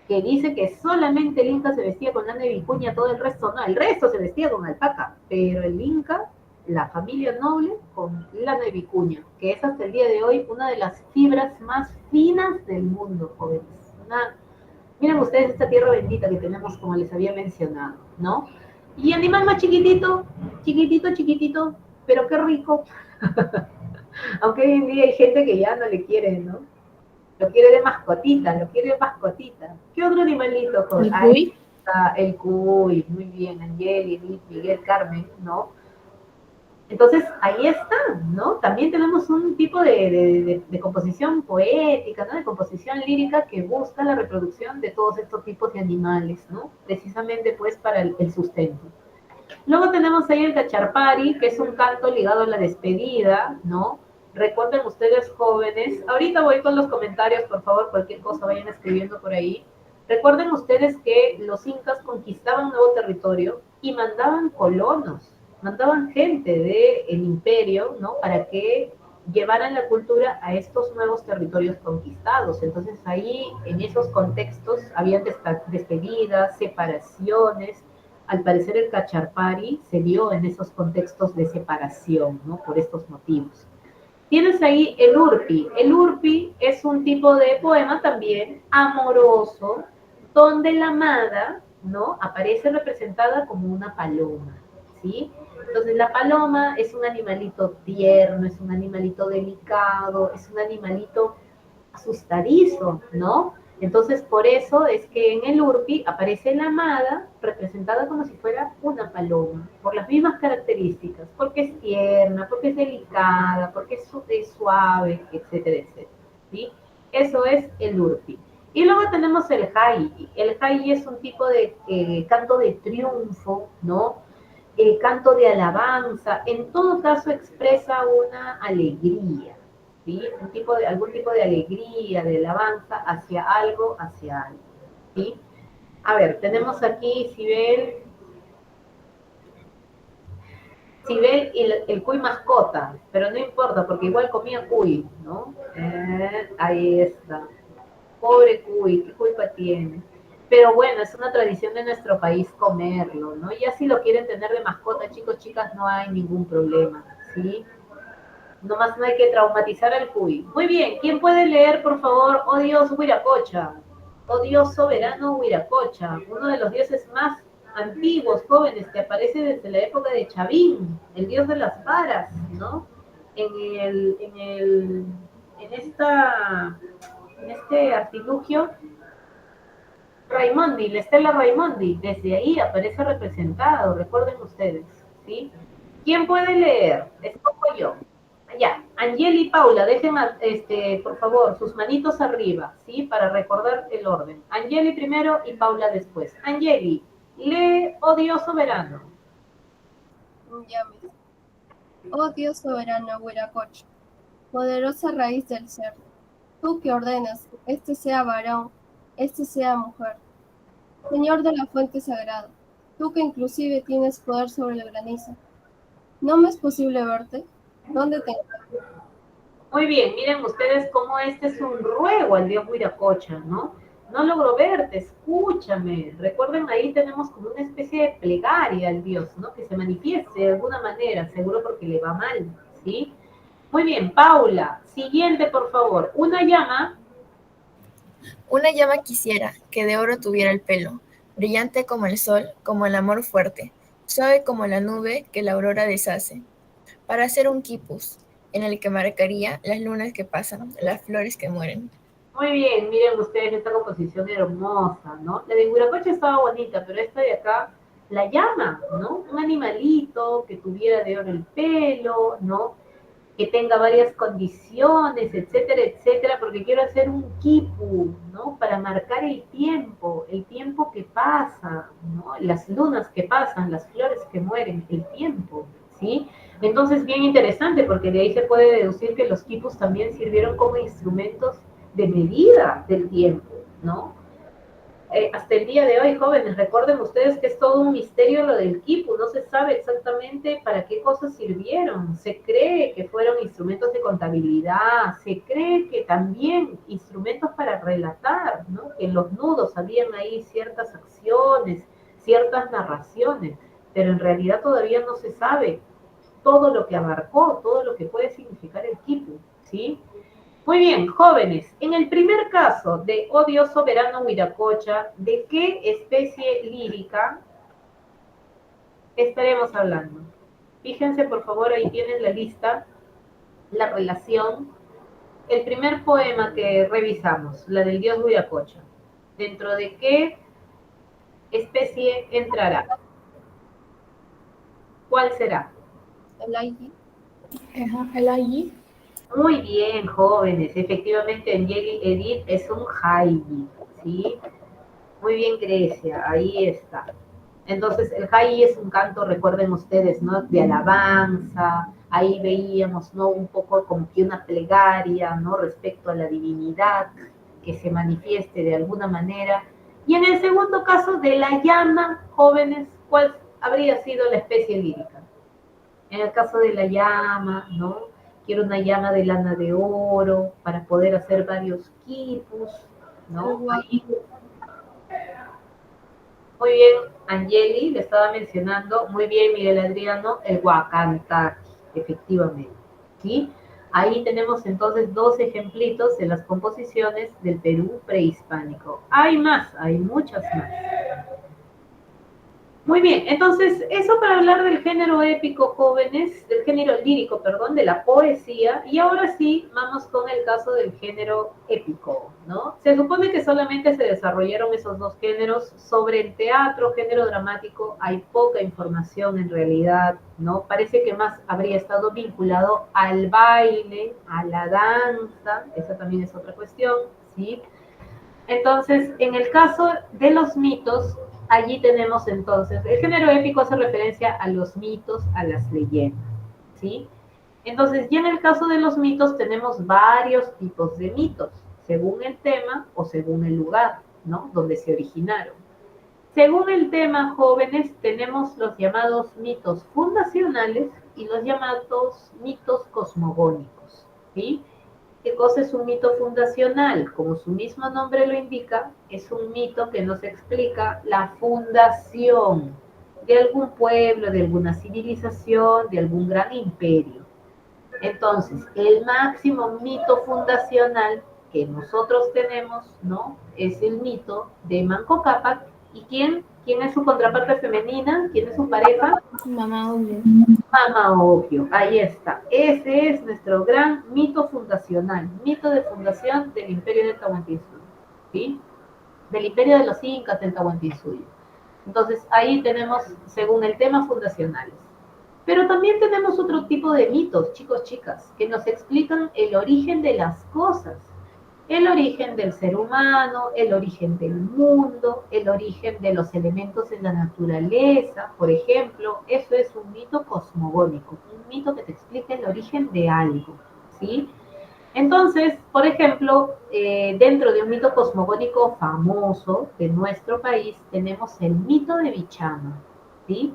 Speaker 1: que dice que solamente el Inca se vestía con lana de vicuña, todo el resto no, el resto se vestía con alpaca, pero el Inca, la familia noble, con lana de vicuña, que es hasta el día de hoy una de las fibras más finas del mundo, jóvenes. Miren ustedes esta tierra bendita que tenemos, como les había mencionado, ¿no? Y animal más chiquitito, chiquitito, chiquitito, pero qué rico. Aunque hoy en día hay gente que ya no le quiere, ¿no? Lo quiere de mascotita, lo quiere de mascotita. ¿Qué otro animalito?
Speaker 3: ¿El
Speaker 1: Ahí
Speaker 3: cuy?
Speaker 1: está el cuy, muy bien, Angeli, Edith, Miguel, Carmen, ¿no? Entonces, ahí está, ¿no? También tenemos un tipo de composición poética, ¿no? De composición lírica que busca la reproducción de todos estos tipos de animales, ¿no? Precisamente, pues, para el sustento. Luego tenemos ahí el cacharpari, que es un canto ligado a la despedida, ¿no? Recuerden ustedes, jóvenes, ahorita voy con los comentarios, por favor, cualquier cosa vayan escribiendo por ahí. Recuerden ustedes que los incas conquistaban un nuevo territorio y mandaban colonos, mandaban gente del imperio, ¿no? Para que llevaran la cultura a estos nuevos territorios conquistados. Entonces ahí, en esos contextos, habían despedidas, separaciones. Al parecer el cacharpari se dio en esos contextos de separación, ¿no? Por estos motivos. Tienes ahí el urpi. El urpi es un tipo de poema también amoroso, donde la amada, ¿no? Aparece representada como una paloma, ¿sí? Entonces la paloma es un animalito tierno, es un animalito delicado, es un animalito asustadizo, ¿no? Entonces, por eso es que en el Urpi aparece la amada representada como si fuera una paloma, por las mismas características, porque es tierna, porque es delicada, porque es suave, etcétera, etcétera. ¿Sí? Eso es el Urpi. Y luego tenemos el Hayi. El Hayi es un tipo de canto de triunfo, ¿no? El canto de alabanza, en todo caso expresa una alegría, ¿sí? Algún tipo de alegría, de alabanza hacia algo, ¿sí? A ver, tenemos aquí Sibel y el cuy mascota, pero no importa, porque igual comía cuy, ¿no? Ahí está. Pobre cuy, ¿qué culpa tiene? Pero bueno, es una tradición de nuestro país comerlo, ¿no? Ya si lo quieren tener de mascota, chicos, chicas, no hay ningún problema, ¿sí? Nomás no hay que traumatizar al cuy. Muy bien, ¿quién puede leer, por favor, Oh Dios Huiracocha? Oh Dios soberano Huiracocha, uno de los dioses más antiguos, jóvenes, que aparece desde la época de Chavín, el dios de las varas, ¿no? En el, en el, en esta, en este artilugio Raimondi, la estela Raimondi, desde ahí aparece representado, recuerden ustedes, ¿sí? ¿Quién puede leer? Escojo yo. Ya, Angeli y Paula, dejen, por favor, sus manitos arriba, ¿sí? Para recordar el orden. Angeli primero y Paula después. Angeli, lee Oh Dios soberano.
Speaker 4: Ya ves. Oh Dios soberano, Huiracocha, poderosa raíz del ser, tú que ordenas, este sea varón, este sea mujer, Señor de la fuente sagrada, tú que inclusive tienes poder sobre el granizo. ¿No me es posible verte? ¿Dónde te encuentro?
Speaker 1: Muy bien, miren ustedes cómo este es un ruego al dios Huiracocha, ¿no? no logro verte, escúchame. Recuerden, ahí tenemos como una especie de plegaria al Dios, ¿no? Que se manifieste de alguna manera, seguro porque le va mal, ¿sí? Muy bien, Paula, siguiente, por favor. Una llama.
Speaker 3: Una llama quisiera que de oro tuviera el pelo, brillante como el sol, como el amor fuerte, suave como la nube que la aurora deshace, para hacer un quipus, en el que marcaría las lunas que pasan, las flores que mueren.
Speaker 1: Muy bien, miren ustedes esta composición hermosa, ¿no? La de Huiracocha estaba bonita, pero esta de acá, la llama, ¿no? Un animalito que tuviera de oro el pelo, ¿no? Que tenga varias condiciones, etcétera, etcétera, porque quiero hacer un quipu, ¿no? Para marcar el tiempo que pasa, ¿no? Las lunas que pasan, las flores que mueren, el tiempo, ¿sí? Entonces, bien interesante, porque de ahí se puede deducir que los quipus también sirvieron como instrumentos de medida del tiempo, ¿no? Hasta el día de hoy, jóvenes, recuerden ustedes que es todo un misterio lo del quipu, no se sabe exactamente para qué cosas sirvieron. Se cree que fueron instrumentos de contabilidad, se cree que también instrumentos para relatar, ¿no? Que en los nudos habían ahí ciertas acciones, ciertas narraciones, pero en realidad todavía no se sabe todo lo que abarcó, todo lo que puede significar el quipu, ¿sí? Muy bien, jóvenes, en el primer caso de Oh Dios soberano Huiracocha, ¿de qué especie lírica estaremos hablando? Fíjense, por favor, ahí tienen la lista, la relación. El primer poema que revisamos, la del dios Huiracocha. ¿Dentro de qué especie entrará? ¿Cuál será?
Speaker 4: El Aigi.
Speaker 3: El allí.
Speaker 1: Muy bien, jóvenes. Efectivamente, Angeli Edith es un Haidi, ¿sí? Muy bien, Grecia, ahí está. Entonces, el Hayi es un canto, recuerden ustedes, ¿no? De alabanza, ahí veíamos, ¿no? Un poco como que una plegaria, ¿no? Respecto a la divinidad que se manifieste de alguna manera. Y en el segundo caso, de la llama, jóvenes, ¿cuál habría sido la especie lírica? En el caso de la llama, ¿no? Quiero una llama de lana de oro para poder hacer varios quipus,
Speaker 4: El
Speaker 1: ¿no?
Speaker 4: Huapi.
Speaker 1: Muy bien, Angeli, le estaba mencionando, muy bien, Miguel Adriano, el Huacantaqui, efectivamente, ¿sí? Ahí tenemos entonces dos ejemplitos de las composiciones del Perú prehispánico. Hay más, hay muchas más. Muy bien, entonces, eso para hablar del género épico, jóvenes, del género lírico, perdón, de la poesía, y ahora sí, vamos con el caso del género épico, ¿no? Se supone que solamente se desarrollaron esos dos géneros. Sobre el teatro, género dramático, hay poca información en realidad, ¿no? Parece que más habría estado vinculado al baile, a la danza, esa también es otra cuestión, ¿sí? Entonces, en el caso de los mitos, allí tenemos entonces, el género épico hace referencia a los mitos, a las leyendas, ¿sí? Entonces, ya en el caso de los mitos tenemos varios tipos de mitos, según el tema o según el lugar, ¿no? Donde se originaron. Según el tema, jóvenes, tenemos los llamados mitos fundacionales y los llamados mitos cosmogónicos, ¿sí? ¿Qué cosa es un mito fundacional? Como su mismo nombre lo indica, es un mito que nos explica la fundación de algún pueblo, de alguna civilización, de algún gran imperio. Entonces, el máximo mito fundacional que nosotros tenemos, ¿no? Es el mito de Manco Cápac. ¿Y quién es su contraparte femenina? ¿Quién es su pareja?
Speaker 3: Mamá Odio.
Speaker 1: Mama Ocllo, ahí está. Ese es nuestro gran mito fundacional, mito de fundación del imperio del Tahuantinsuyo, ¿sí? Del imperio de los incas del Tahuantinsuyo. Entonces, ahí tenemos, según el tema, fundacionales. Pero también tenemos otro tipo de mitos, chicos, chicas, que nos explican el origen de las cosas, el origen del ser humano, el origen del mundo, el origen de los elementos en la naturaleza, por ejemplo. Eso es un mito cosmogónico, un mito que te explica el origen de algo, ¿sí? Entonces, por ejemplo, dentro de un mito cosmogónico famoso de nuestro país, tenemos el mito de Bichama, ¿sí?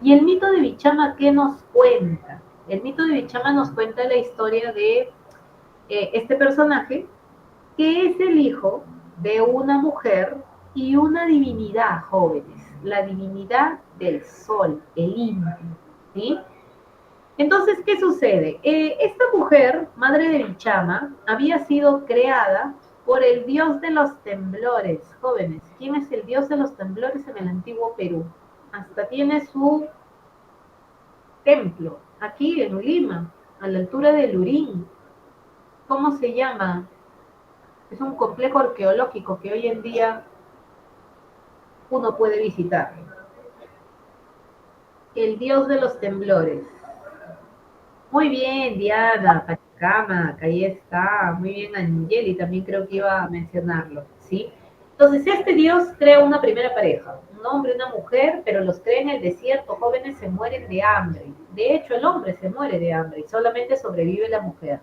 Speaker 1: Y el mito de Bichama, ¿qué nos cuenta? El mito de Bichama nos cuenta la historia de este personaje que es el hijo de una mujer y una divinidad, jóvenes, la divinidad del sol, el Inti, ¿sí? Entonces, ¿qué sucede? Esta mujer, madre de Bichama, había sido creada por el dios de los temblores, jóvenes. ¿Quién es el dios de los temblores en el antiguo Perú? Hasta tiene su templo, aquí en Lima, a la altura de Lurín. ¿Cómo se llama? Es un complejo arqueológico que hoy en día uno puede visitar. El dios de los temblores. Muy bien, Diana, Pachacama, que ahí está. Muy bien, Angeli, también creo que iba a mencionarlo, ¿sí? Entonces, este Dios crea una primera pareja, un hombre y una mujer, pero los crea en el desierto, jóvenes se mueren de hambre. De hecho, el hombre se muere de hambre y solamente sobrevive la mujer.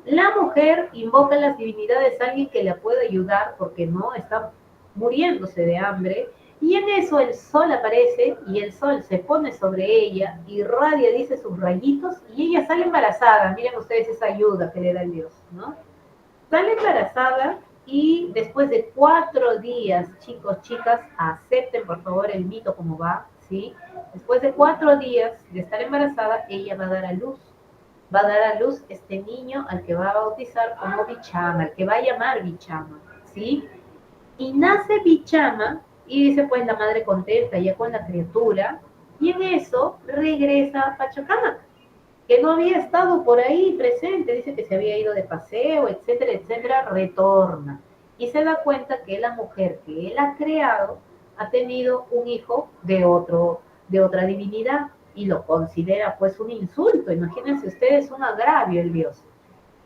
Speaker 1: La mujer invoca a las divinidades, a alguien que la pueda ayudar porque no está muriéndose de hambre. Y en eso el sol aparece y el sol se pone sobre ella, irradia, dice, sus rayitos y ella sale embarazada. Miren ustedes esa ayuda que le da el Dios, ¿no? Sale embarazada y después de 4 días, chicos, chicas, acepten por favor el mito como va, ¿sí? Después de 4 días de estar embarazada, ella va a dar a luz. Va a dar a luz este niño al que va a bautizar como Bichama, al que va a llamar Bichama, ¿sí? Y nace Bichama y dice pues la madre contenta ya con la criatura y en eso regresa a Pachacamac, que no había estado por ahí presente, dice que se había ido de paseo, etcétera, etcétera, retorna y se da cuenta que la mujer que él ha creado ha tenido un hijo de otra divinidad y lo considera pues un insulto. Imagínense ustedes, un agravio el Dios.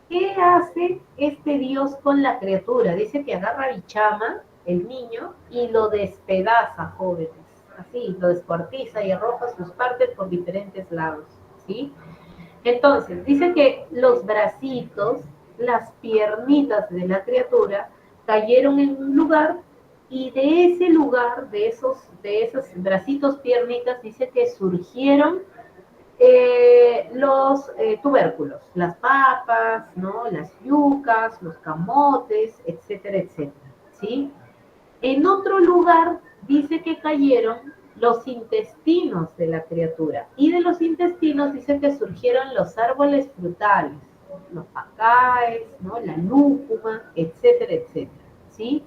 Speaker 1: ¿Qué hace este Dios con la criatura? Dice que agarra a Bichama, el niño, y lo despedaza, jóvenes. Así, lo descuartiza y arroja sus partes por diferentes lados, ¿sí? Entonces, dice que los bracitos, las piernitas de la criatura cayeron en un lugar y de ese lugar, de esos bracitos, piernitas, dice que surgieron los tubérculos, las papas, ¿no? Las yucas, los camotes, etcétera, etcétera, ¿sí? En otro lugar dice que cayeron los intestinos de la criatura y de los intestinos dice que surgieron los árboles frutales, los pacaes, ¿no? La lúcuma, etcétera, etcétera, ¿sí?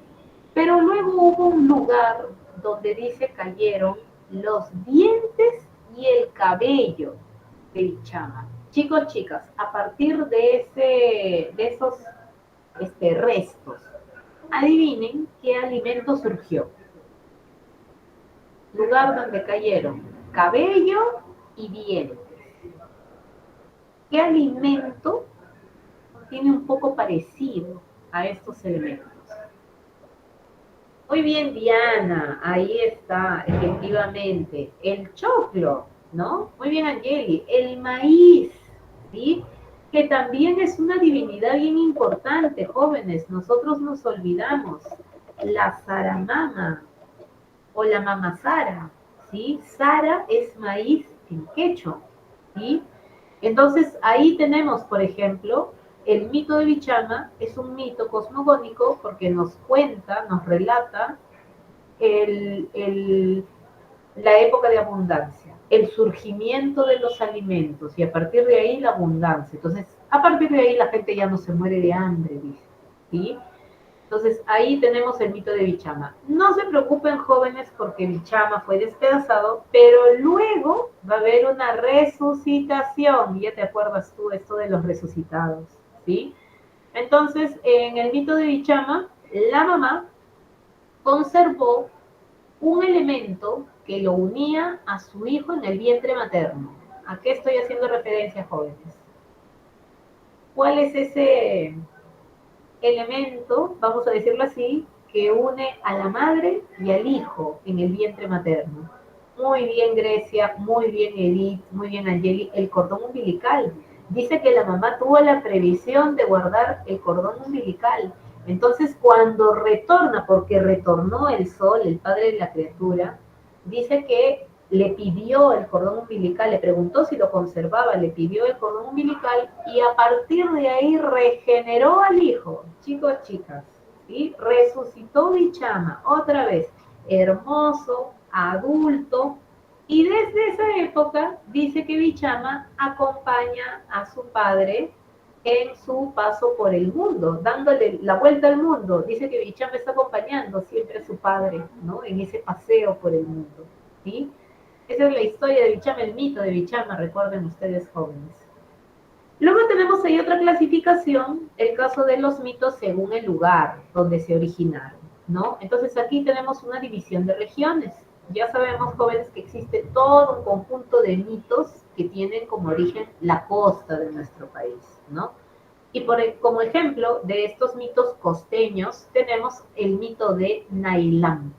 Speaker 1: Pero luego hubo un lugar donde dice cayeron los dientes y el cabello de Bichama. Chicos, chicas, a partir de esos restos, adivinen qué alimento surgió. Lugar donde cayeron cabello y dientes. ¿Qué alimento tiene un poco parecido a estos elementos? Muy bien, Diana, ahí está, efectivamente, el choclo, ¿no? Muy bien, Angeli, el maíz, ¿sí? Que también es una divinidad bien importante, jóvenes, nosotros nos olvidamos, la Saramama o la Mama Sara, ¿sí? Sara es maíz en quechua, ¿sí? Entonces, ahí tenemos, por ejemplo, el mito de Bichama es un mito cosmogónico porque nos cuenta, nos relata la época de abundancia, el surgimiento de los alimentos y a partir de ahí la abundancia. Entonces, a partir de ahí la gente ya no se muere de hambre, dice, ¿sí? Entonces, ahí tenemos el mito de Bichama. No se preocupen, jóvenes, porque Bichama fue despedazado, pero luego va a haber una resucitación. Ya te acuerdas tú esto de los resucitados, ¿sí? Entonces, en el mito de Bichama, la mamá conservó un elemento que lo unía a su hijo en el vientre materno. ¿A qué estoy haciendo referencia, jóvenes? ¿Cuál es ese elemento, vamos a decirlo así, que une a la madre y al hijo en el vientre materno? Muy bien, Grecia, muy bien, Edith, muy bien, Angeli, el cordón umbilical. Dice que la mamá tuvo la previsión de guardar el cordón umbilical. Entonces, cuando retorna, porque retornó el sol, el padre de la criatura, dice que le pidió el cordón umbilical, le preguntó si lo conservaba, le pidió el cordón umbilical y a partir de ahí regeneró al hijo. Chicos, chicas, ¿sí? Resucitó Bichama, otra vez, hermoso, adulto, y desde esa época dice que Bichama acompaña a su padre en su paso por el mundo, dándole la vuelta al mundo. Dice que Bichama está acompañando siempre a su padre, ¿no? En ese paseo por el mundo, ¿sí? Esa es la historia de Bichama, el mito de Bichama, recuerden ustedes jóvenes. Luego tenemos ahí otra clasificación, el caso de los mitos según el lugar donde se originaron, ¿no? Entonces aquí tenemos una división de regiones. Ya sabemos, jóvenes, que existe todo un conjunto de mitos que tienen como origen la costa de nuestro país, ¿no? Y como ejemplo de estos mitos costeños tenemos el mito de Nailán.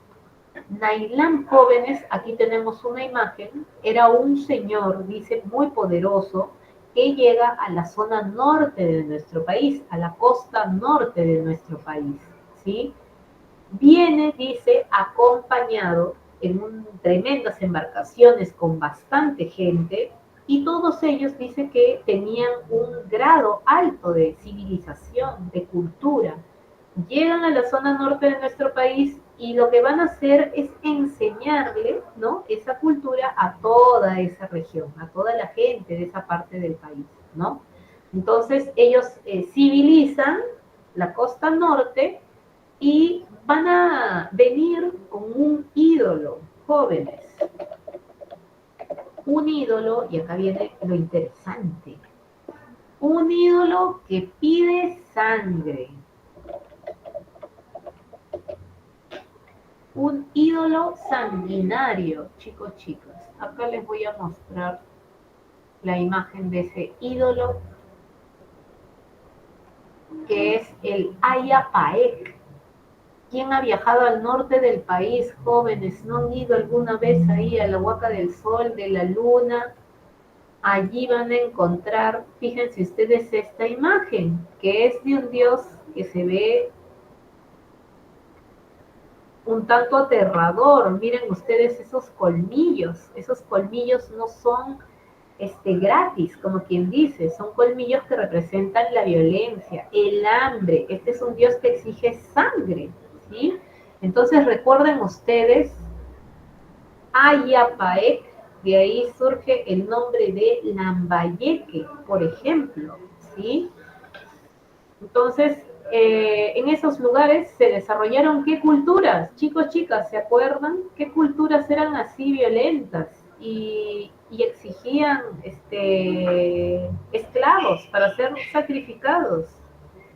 Speaker 1: Nailán, jóvenes, aquí tenemos una imagen, era un señor, dice, muy poderoso, que llega a la zona norte de nuestro país, a la costa norte de nuestro país, ¿sí? Viene, dice, acompañado en tremendas embarcaciones con bastante gente, y todos ellos dice que tenían un grado alto de civilización, de cultura. Llegan a la zona norte de nuestro país y lo que van a hacer es enseñarle, ¿no?, esa cultura a toda esa región, a toda la gente de esa parte del país, ¿no? Entonces ellos civilizan la costa norte y van a venir con un ídolo, jóvenes. Un ídolo, y acá viene lo interesante, un ídolo que pide sangre. Un ídolo sanguinario, chicos, chicas. Acá les voy a mostrar la imagen de ese ídolo, que es el Ayapaec. ¿Quién ha viajado al norte del país, jóvenes? ¿No han ido alguna vez ahí a la Huaca del Sol, de la Luna? Allí van a encontrar, fíjense ustedes, esta imagen, que es de un dios que se ve un tanto aterrador. Miren ustedes esos colmillos no son gratis, como quien dice, son colmillos que representan la violencia, el hambre. Este es un dios que exige sangre, ¿sí? Entonces recuerden ustedes, Ayapaec, de ahí surge el nombre de Lambayeque, por ejemplo, ¿sí? Entonces, en esos lugares se desarrollaron ¿qué culturas? Chicos, chicas, ¿se acuerdan? ¿Qué culturas eran así violentas y exigían esclavos para ser sacrificados?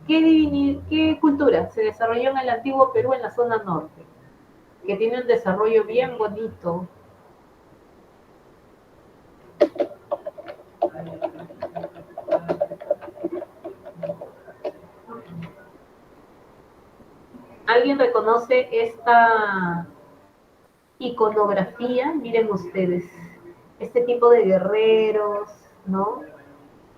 Speaker 1: ¿Qué cultura se desarrolló en el antiguo Perú, en la zona norte? Que tiene un desarrollo bien bonito. ¿Alguien reconoce esta iconografía? Miren ustedes, este tipo de guerreros, ¿no?,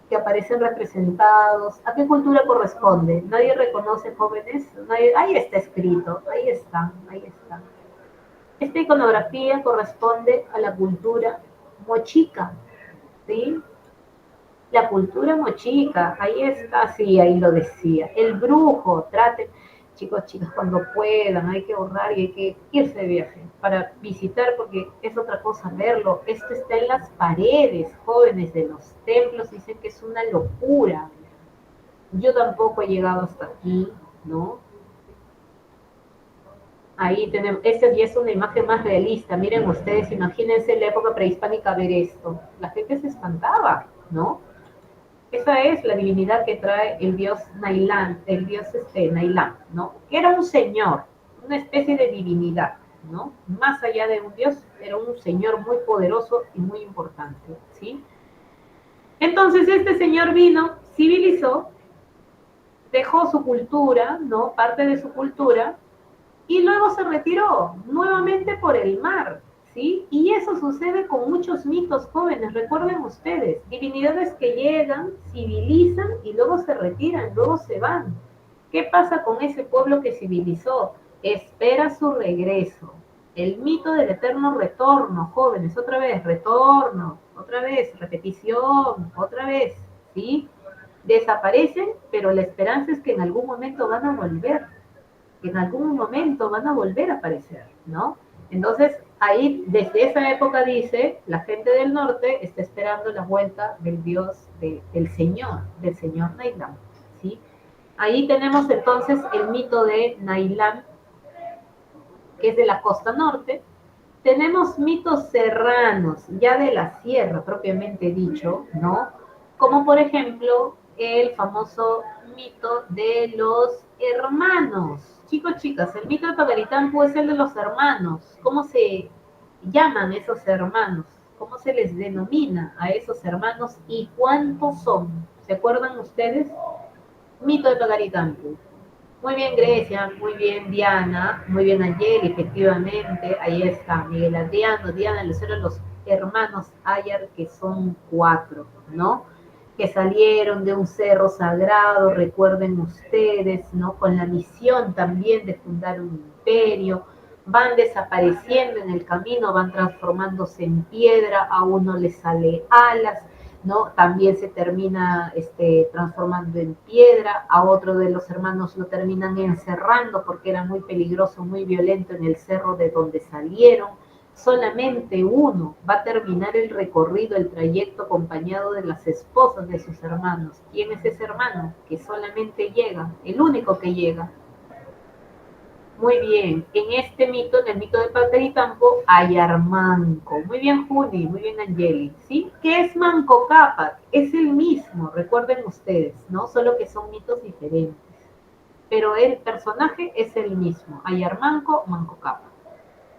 Speaker 1: que aparecen representados. ¿A qué cultura corresponde? Nadie reconoce, jóvenes. Nadie. Ahí está escrito, ahí está, ahí está. Esta iconografía corresponde a la cultura mochica, ¿sí? La cultura mochica, ahí está, sí, ahí lo decía. El brujo, traten, chicos, chicas, cuando puedan, hay que ahorrar y hay que irse de viaje para visitar, porque es otra cosa verlo. Esto está en las paredes, jóvenes, de los templos, dicen que es una locura. Yo tampoco he llegado hasta aquí, ¿no? Ahí tenemos, esta ya es una imagen más realista. Miren ustedes, imagínense la época prehispánica ver esto. La gente se espantaba, ¿no? Esa es la divinidad que trae el dios Nailán, el dios Nailán, ¿no? Que era un señor, una especie de divinidad, ¿no? Más allá de un dios, era un señor muy poderoso y muy importante, ¿sí? Entonces este señor vino, civilizó, dejó su cultura, ¿no? Parte de su cultura, y luego se retiró nuevamente por el mar, ¿sí? Y eso sucede con muchos mitos, jóvenes. Recuerden ustedes, divinidades que llegan, civilizan y luego se retiran, luego se van. ¿Qué pasa con ese pueblo que civilizó? Espera su regreso. El mito del eterno retorno, jóvenes, otra vez, retorno, otra vez, repetición, otra vez, ¿sí? Desaparecen, pero la esperanza es que en algún momento van a volver. que en algún momento van a volver a aparecer, ¿no? Entonces, ahí, desde esa época dice, la gente del norte está esperando la vuelta del dios, del señor Nailam, ¿sí? Ahí tenemos entonces el mito de Nailam, que es de la costa norte. Tenemos mitos serranos, ya de la sierra propiamente dicho, ¿no? Como por ejemplo el famoso mito de los hermanos. Chicos, chicas, el mito de Pagaritampu es el de los hermanos. ¿Cómo se llaman esos hermanos? ¿Cómo se les denomina a esos hermanos y cuántos son? ¿Se acuerdan ustedes? Mito de Pagaritampu. Muy bien, Grecia, muy bien, Diana, muy bien, Angel, efectivamente, ahí está, Miguel Adriano, Diana, Lucero, los hermanos Ayar, que son 4, ¿no? Que salieron de un cerro sagrado, recuerden ustedes, ¿no? Con la misión también de fundar un imperio, van desapareciendo en el camino, van transformándose en piedra, a uno le sale alas, ¿no? También se termina transformando en piedra, a otro de los hermanos lo terminan encerrando porque era muy peligroso, muy violento en el cerro de donde salieron. Solamente uno va a terminar el recorrido, el trayecto acompañado de las esposas de sus hermanos. ¿Quién es ese hermano? Que solamente llega, el único que llega. Muy bien, en este mito, en el mito de Pateritampo, hay Armanco. Muy bien, Juni, muy bien, Angeli. ¿Sí? ¿Qué es Manco Cápac? Es el mismo, recuerden ustedes, ¿no? Solo que son mitos diferentes. Pero el personaje es el mismo. Ayarmanco, Manco Cápac.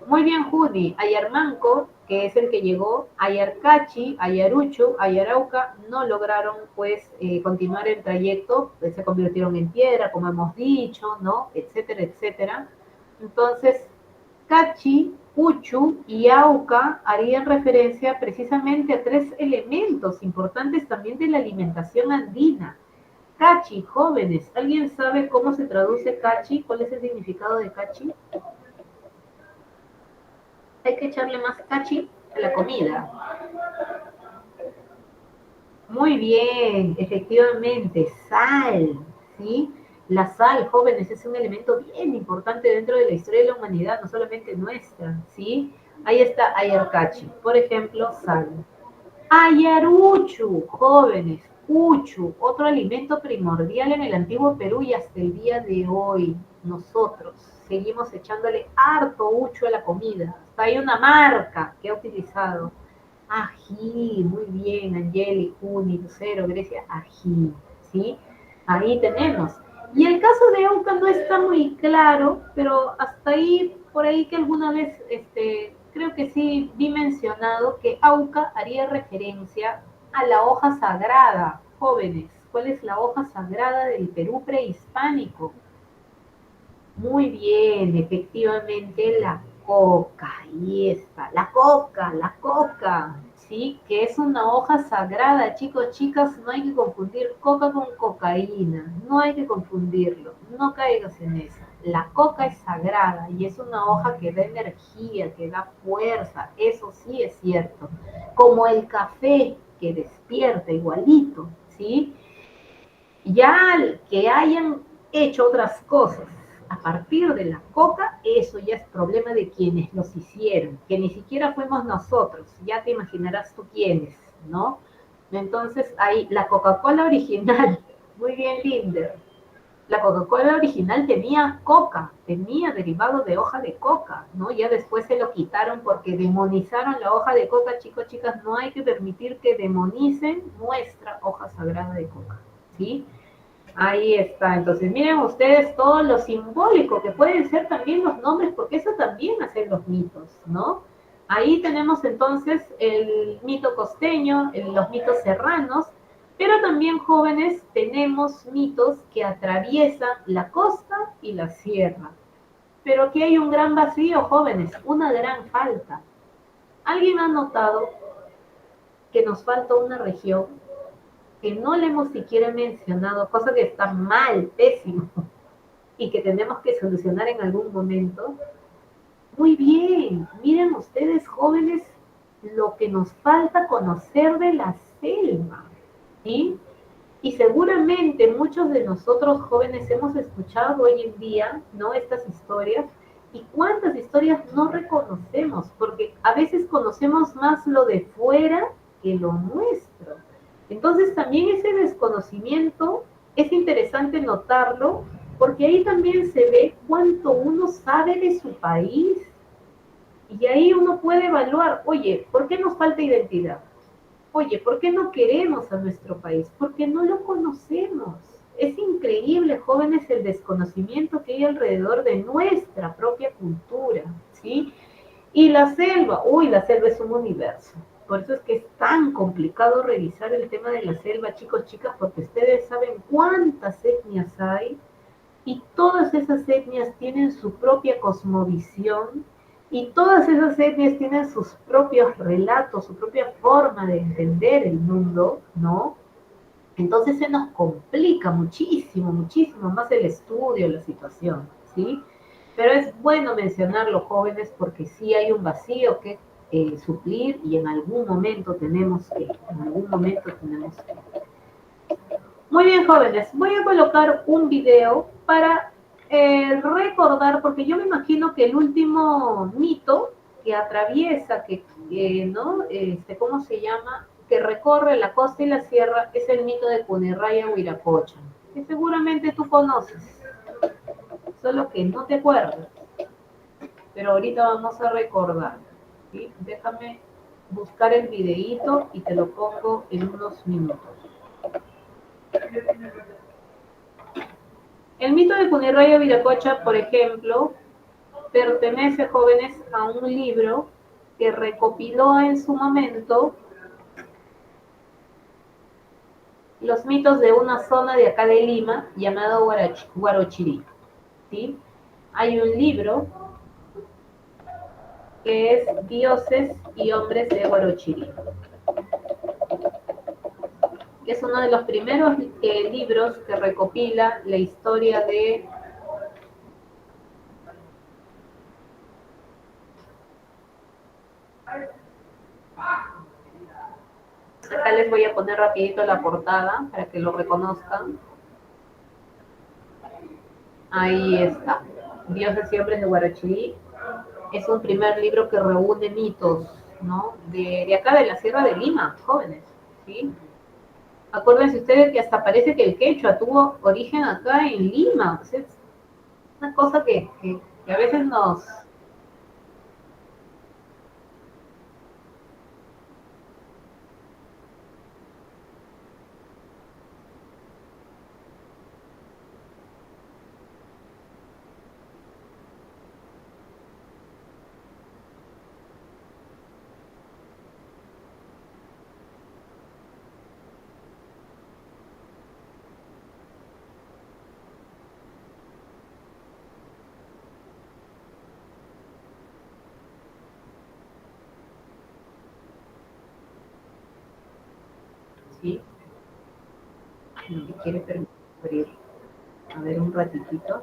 Speaker 1: Muy bien, Juni. Ayarmanco, que es el que llegó, Ayarcachi, Ayarucho, Ayarauca, no lograron, pues, continuar el trayecto, pues, se convirtieron en piedra, como hemos dicho, ¿no? Etcétera, etcétera. Entonces, Cachi, Puchu y Auca harían referencia precisamente a 3 elementos importantes también de la alimentación andina. Cachi, jóvenes, ¿alguien sabe cómo se traduce Cachi? ¿Cuál es el significado de Cachi? Hay que echarle más cachi a la comida. Muy bien, efectivamente, sal, ¿sí? La sal, jóvenes, es un elemento bien importante dentro de la historia de la humanidad, no solamente nuestra, ¿sí? Ahí está Ayarcachi, por ejemplo, sal. Ayaruchu, jóvenes, uchu, otro alimento primordial en el antiguo Perú y hasta el día de hoy. Nosotros seguimos echándole harto uchu a la comida. Hasta hay una marca que ha utilizado. Ají, muy bien, Angeli, Juni, Lucero, Grecia, ají, ¿sí? Ahí tenemos. Y el caso de Euca no está muy claro, pero hasta ahí, por ahí que alguna vez, creo que sí vi mencionado que Auca haría referencia a la hoja sagrada. Jóvenes, ¿cuál es la hoja sagrada del Perú prehispánico? Muy bien, efectivamente la coca, ahí está, la coca, ¿sí? Que es una hoja sagrada, chicos, chicas, no hay que confundir coca con cocaína, no hay que confundirlo, no caigas en eso. La coca es sagrada y es una hoja que da energía, que da fuerza, eso sí es cierto. Como el café que despierta igualito, ¿sí? Ya que hayan hecho otras cosas a partir de la coca, eso ya es problema de quienes los hicieron, que ni siquiera fuimos nosotros, ya te imaginarás tú quiénes, ¿no? Entonces, ahí, la Coca-Cola original, muy bien, Linder, la Coca-Cola original tenía coca, tenía derivado de hoja de coca, ¿no? Ya después se lo quitaron porque demonizaron la hoja de coca, chicos, chicas, no hay que permitir que demonicen nuestra hoja sagrada de coca, ¿sí? Ahí está. Entonces, miren ustedes todo lo simbólico que pueden ser también los nombres, porque eso también hacen los mitos, ¿no? Ahí tenemos entonces el mito costeño, los mitos serranos, pero también, jóvenes, tenemos mitos que atraviesan la costa y la sierra. Pero aquí hay un gran vacío, jóvenes, una gran falta. ¿Alguien ha notado que nos falta una región que no le hemos siquiera mencionado, cosa que está mal, pésimo, y que tenemos que solucionar en algún momento? Muy bien, miren ustedes, jóvenes, lo que nos falta conocer de la selva, ¿sí? Y seguramente muchos de nosotros jóvenes hemos escuchado hoy en día, ¿no? Estas historias. ¿Y cuántas historias no reconocemos? Porque a veces conocemos más lo de fuera que lo nuestro. Entonces también ese desconocimiento es interesante notarlo, porque ahí también se ve cuánto uno sabe de su país. Y ahí uno puede evaluar, oye, ¿por qué nos falta identidad? Oye, ¿por qué no queremos a nuestro país? Porque no lo conocemos. Es increíble, jóvenes, el desconocimiento que hay alrededor de nuestra propia cultura, ¿sí? Y la selva, uy, la selva es un universo. Por eso es que es tan complicado revisar el tema de la selva, chicos, chicas, porque ustedes saben cuántas etnias hay y todas esas etnias tienen su propia cosmovisión y todas esas etnias tienen sus propios relatos, su propia forma de entender el mundo, ¿no? Entonces se nos complica muchísimo, muchísimo más el estudio, la situación, ¿sí? Pero es bueno mencionarlo, jóvenes, porque sí hay un vacío que suplir y en algún momento tenemos que, en algún momento tenemos que. Muy bien, jóvenes, voy a colocar un video para recordar, porque yo me imagino que el último mito que atraviesa, ¿no? ¿Cómo se llama? Que recorre la costa y la sierra es el mito de Punirraya Huiracocha, que seguramente tú conoces, solo que no te acuerdas, pero ahorita vamos a recordar, ¿sí? Déjame buscar el videíto y te lo pongo en unos minutos. El mito de Punirraya Viracocha, por ejemplo, pertenece, jóvenes, a un libro que recopiló en su momento los mitos de una zona de acá de Lima llamado Huarochirí, ¿sí? Hay un libro que es Dioses y Hombres de Huarochirí, que es uno de los primeros libros que recopila la historia de. Acá les voy a poner rapidito la portada para que lo reconozcan. Ahí está. Dioses y Hombres de Huarachirí. Es un primer libro que reúne mitos, ¿no? De acá de la Sierra de Lima, jóvenes, ¿sí? Acuérdense ustedes que hasta parece que el quechua tuvo origen acá en Lima. O sea, es una cosa que a veces nos. ¿Sí? Me quiere permitir abrir. A ver, un ratitito.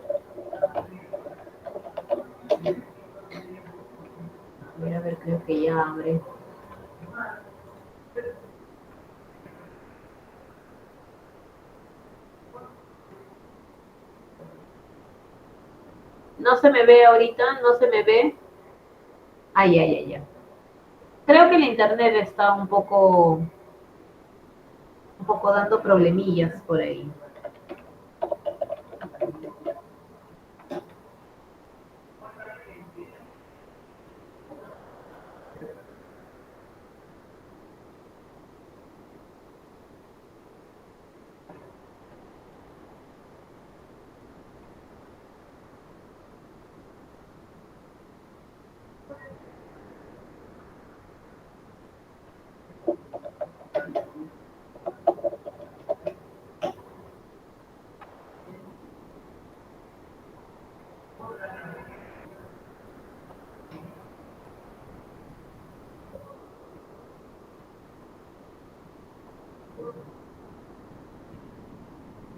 Speaker 1: A ver, creo que ya abre. No se me ve ahorita, no se me ve. Ay, ay, ay, ay. Creo que el internet está un poco dando problemillas por ahí.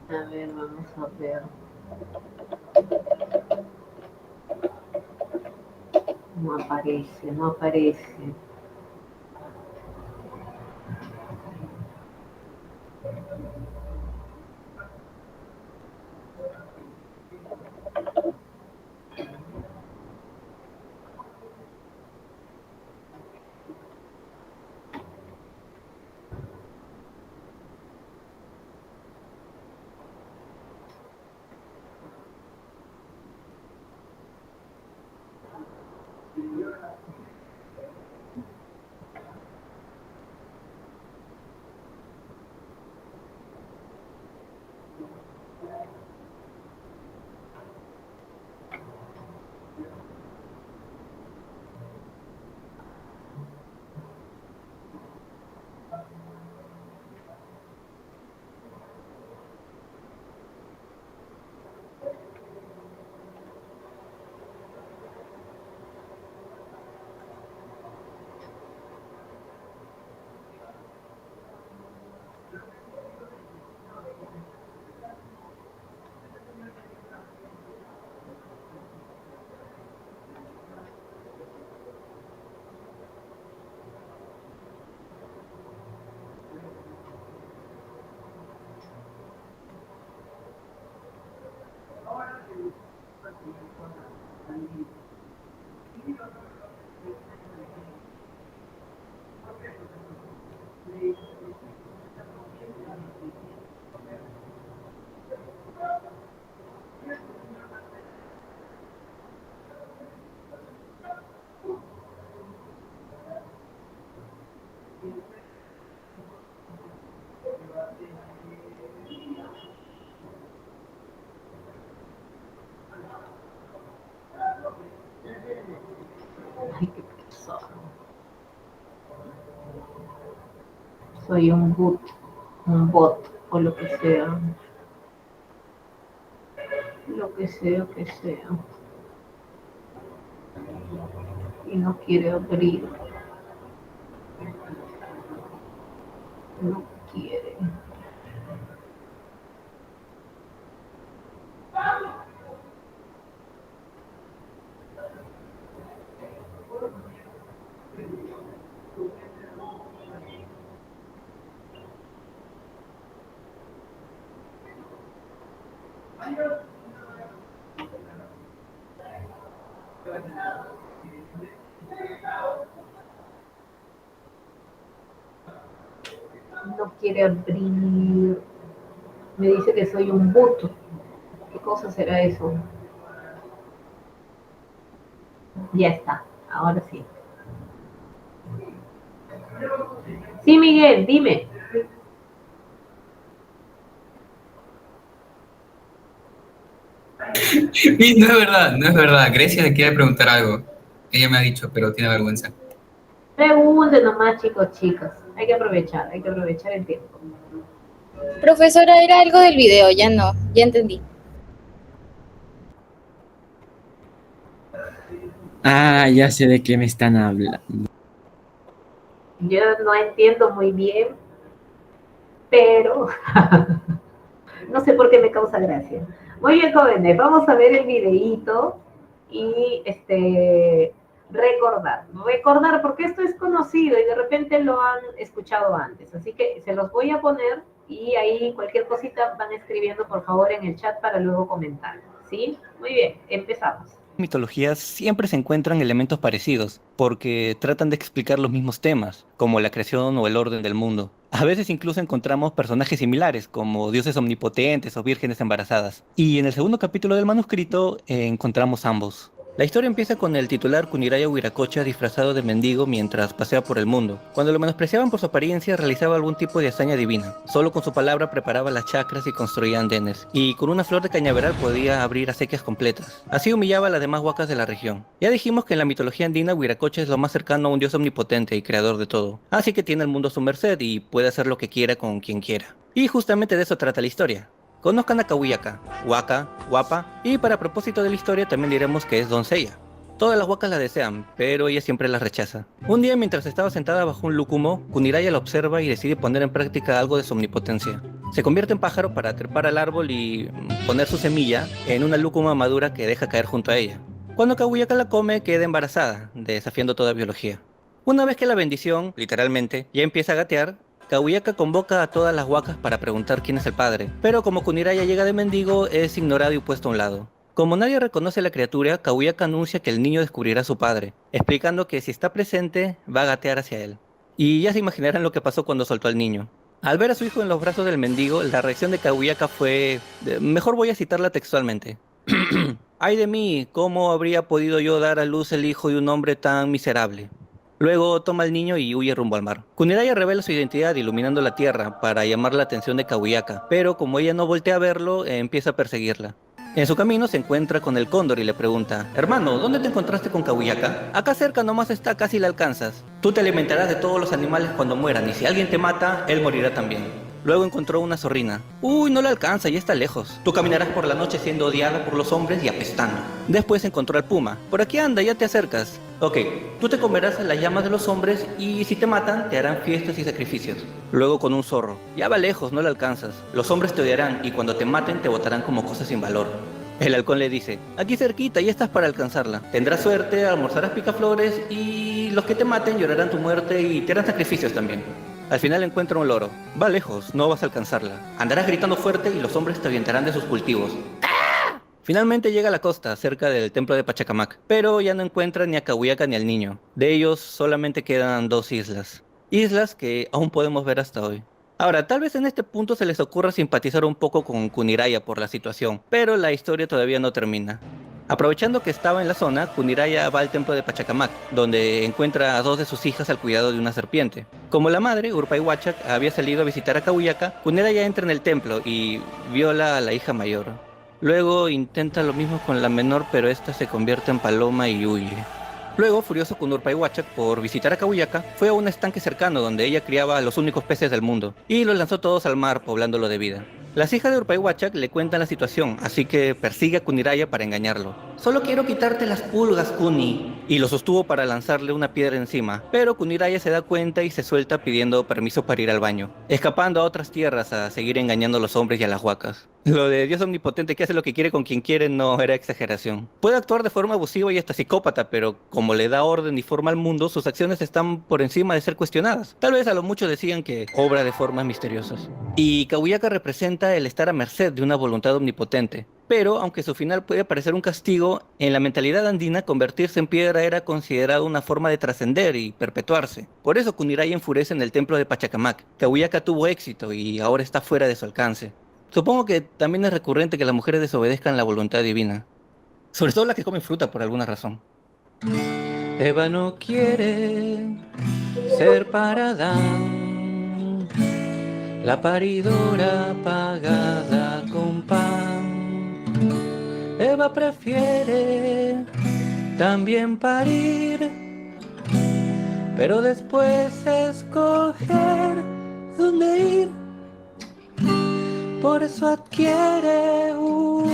Speaker 1: A ver, vamos a ver. No aparece, no aparece. Ay, qué pesado. Soy un bot, o lo que sea. Lo que sea que sea. Y no quiere abrir. No quiere. No quiere abrir. Me dice que soy un buto. ¿Qué cosa será eso? Ya está, ahora sí. Sí, Miguel, dime.
Speaker 2: Y no es verdad, no es verdad. Grecia le quiere preguntar algo. Ella me ha dicho, pero tiene vergüenza.
Speaker 1: Pregunten nomás, chicos, chicas. Hay que aprovechar el tiempo.
Speaker 5: Profesora, era algo del video, ya no, ya entendí.
Speaker 6: Ah, ya sé de qué me están hablando.
Speaker 1: Yo no entiendo muy bien, pero no sé por qué me causa gracia. Muy bien, jóvenes, vamos a ver el videíto y recordar, porque esto es conocido y de repente lo han escuchado antes. Así que se los voy a poner y ahí cualquier cosita van escribiendo, por favor, en el chat para luego comentar. ¿Sí? Muy bien, empezamos.
Speaker 7: Mitologías siempre se encuentran elementos parecidos, porque tratan de explicar los mismos temas, como la creación o el orden del mundo. A veces incluso encontramos personajes similares, como dioses omnipotentes o vírgenes embarazadas. Y en el segundo capítulo del manuscrito encontramos ambos. La historia empieza con el titular Kuniraya Wiracocha disfrazado de mendigo mientras pasea por el mundo. Cuando lo menospreciaban por su apariencia, realizaba algún tipo de hazaña divina. Solo con su palabra preparaba las chakras y construía andenes, y con una flor de cañaveral podía abrir acequias completas. Así humillaba a las demás huacas de la región. Ya dijimos que en la mitología andina Wiracocha es lo más cercano a un dios omnipotente y creador de todo. Así que tiene el mundo a su merced y puede hacer lo que quiera con quien quiera. Y justamente de eso trata la historia. Conozcan a Kawiyaka, Waka, Guapa, y para propósito de la historia también diremos que es doncella. Todas las huacas la desean, pero ella siempre las rechaza. Un día mientras estaba sentada bajo un lúcumo, Kuniraya la observa y decide poner en práctica algo de su omnipotencia. Se convierte en pájaro para trepar al árbol y poner su semilla en una lúcuma madura que deja caer junto a ella. Cuando Kawiyaka la come, queda embarazada, desafiando toda biología. Una vez que la bendición, literalmente, ya empieza a gatear, Kawiyaka convoca a todas las huacas para preguntar quién es el padre, pero como Kuniraya llega de mendigo, es ignorado y puesto a un lado. Como nadie reconoce a la criatura, Kawiyaka anuncia que el niño descubrirá a su padre, explicando que si está presente, va a gatear hacia él. Y ya se imaginarán lo que pasó cuando soltó al niño. Al ver a su hijo en los brazos del mendigo, la reacción de Kawiyaka fue... Mejor voy a citarla textualmente. ¡Ay de mí! ¿Cómo habría podido yo dar a luz el hijo de un hombre tan miserable? Luego toma al niño y huye rumbo al mar. Kuniraya revela su identidad iluminando la tierra para llamar la atención de Kawiyaka, pero como ella no voltea a verlo, empieza a perseguirla. En su camino se encuentra con el cóndor y le pregunta: Hermano, ¿dónde te encontraste con Kawiyaka? Acá cerca nomás está, casi la alcanzas. Tú te alimentarás de todos los animales cuando mueran, y si alguien te mata, él morirá también. Luego encontró una zorrina. Uy, no la alcanza, ya está lejos. Tú caminarás por la noche siendo odiada por los hombres y apestando. Después encontró al puma. Por aquí anda, ya te acercas. Ok, tú te comerás a las llamas de los hombres y si te matan, te harán fiestas y sacrificios. Luego con un zorro. Ya va lejos, no la alcanzas. Los hombres te odiarán y cuando te maten te botarán como cosas sin valor. El halcón le dice: aquí cerquita, ya estás para alcanzarla. Tendrás suerte, almorzarás picaflores y los que te maten llorarán tu muerte y te harán sacrificios también. Al final encuentra un loro. Va lejos, no vas a alcanzarla. Andarás gritando fuerte y los hombres te avientarán de sus cultivos. Finalmente llega a la costa, cerca del templo de Pachacamac, pero ya no encuentra ni a Kawiyaka ni al niño. De ellos solamente quedan 2 islas. Islas que aún podemos ver hasta hoy. Ahora, tal vez en este punto se les ocurra simpatizar un poco con Kuniraya por la situación, pero la historia todavía no termina. Aprovechando que estaba en la zona, Kuniraya va al templo de Pachacamac, donde encuentra a 2 de sus hijas al cuidado de una serpiente. Como la madre, Urpaiwachak, había salido a visitar a Kawiyaka, Kuniraya entra en el templo y viola a la hija mayor. Luego intenta lo mismo con la menor, pero esta se convierte en paloma y huye. Luego, furioso con Urpaiwachak por visitar a Kawiyaka, fue a un estanque cercano donde ella criaba a los únicos peces del mundo, y los lanzó todos al mar, poblándolo de vida. Las hijas de Urpaiwachak le cuentan la situación, así que persigue a Kuniraya para engañarlo. Solo quiero quitarte las pulgas, Kuni. Y lo sostuvo para lanzarle una piedra encima, pero Kuniraya se da cuenta y se suelta pidiendo permiso para ir al baño, escapando a otras tierras a seguir engañando a los hombres y a las huacas. Lo de Dios omnipotente que hace lo que quiere con quien quiere no era exageración. Puede actuar de forma abusiva y hasta psicópata, pero como le da orden y forma al mundo, sus acciones están por encima de ser cuestionadas. Tal vez a lo mucho decían que obra de formas misteriosas. Y Kawiyaka representa el estar a merced de una voluntad omnipotente. Pero, aunque su final puede parecer un castigo, en la mentalidad andina convertirse en piedra era considerado una forma de trascender y perpetuarse. Por eso Kuniraya enfurece en el templo de Pachacamac. Kawiyaka tuvo éxito y ahora está fuera de su alcance. Supongo que también es recurrente que las mujeres desobedezcan la voluntad divina. Sobre todo las que comen fruta por alguna razón. Eva no quiere ser para Adán, la paridora pagada con pan. Eva prefiere también parir, pero después escoger dónde ir. Por eso adquiere un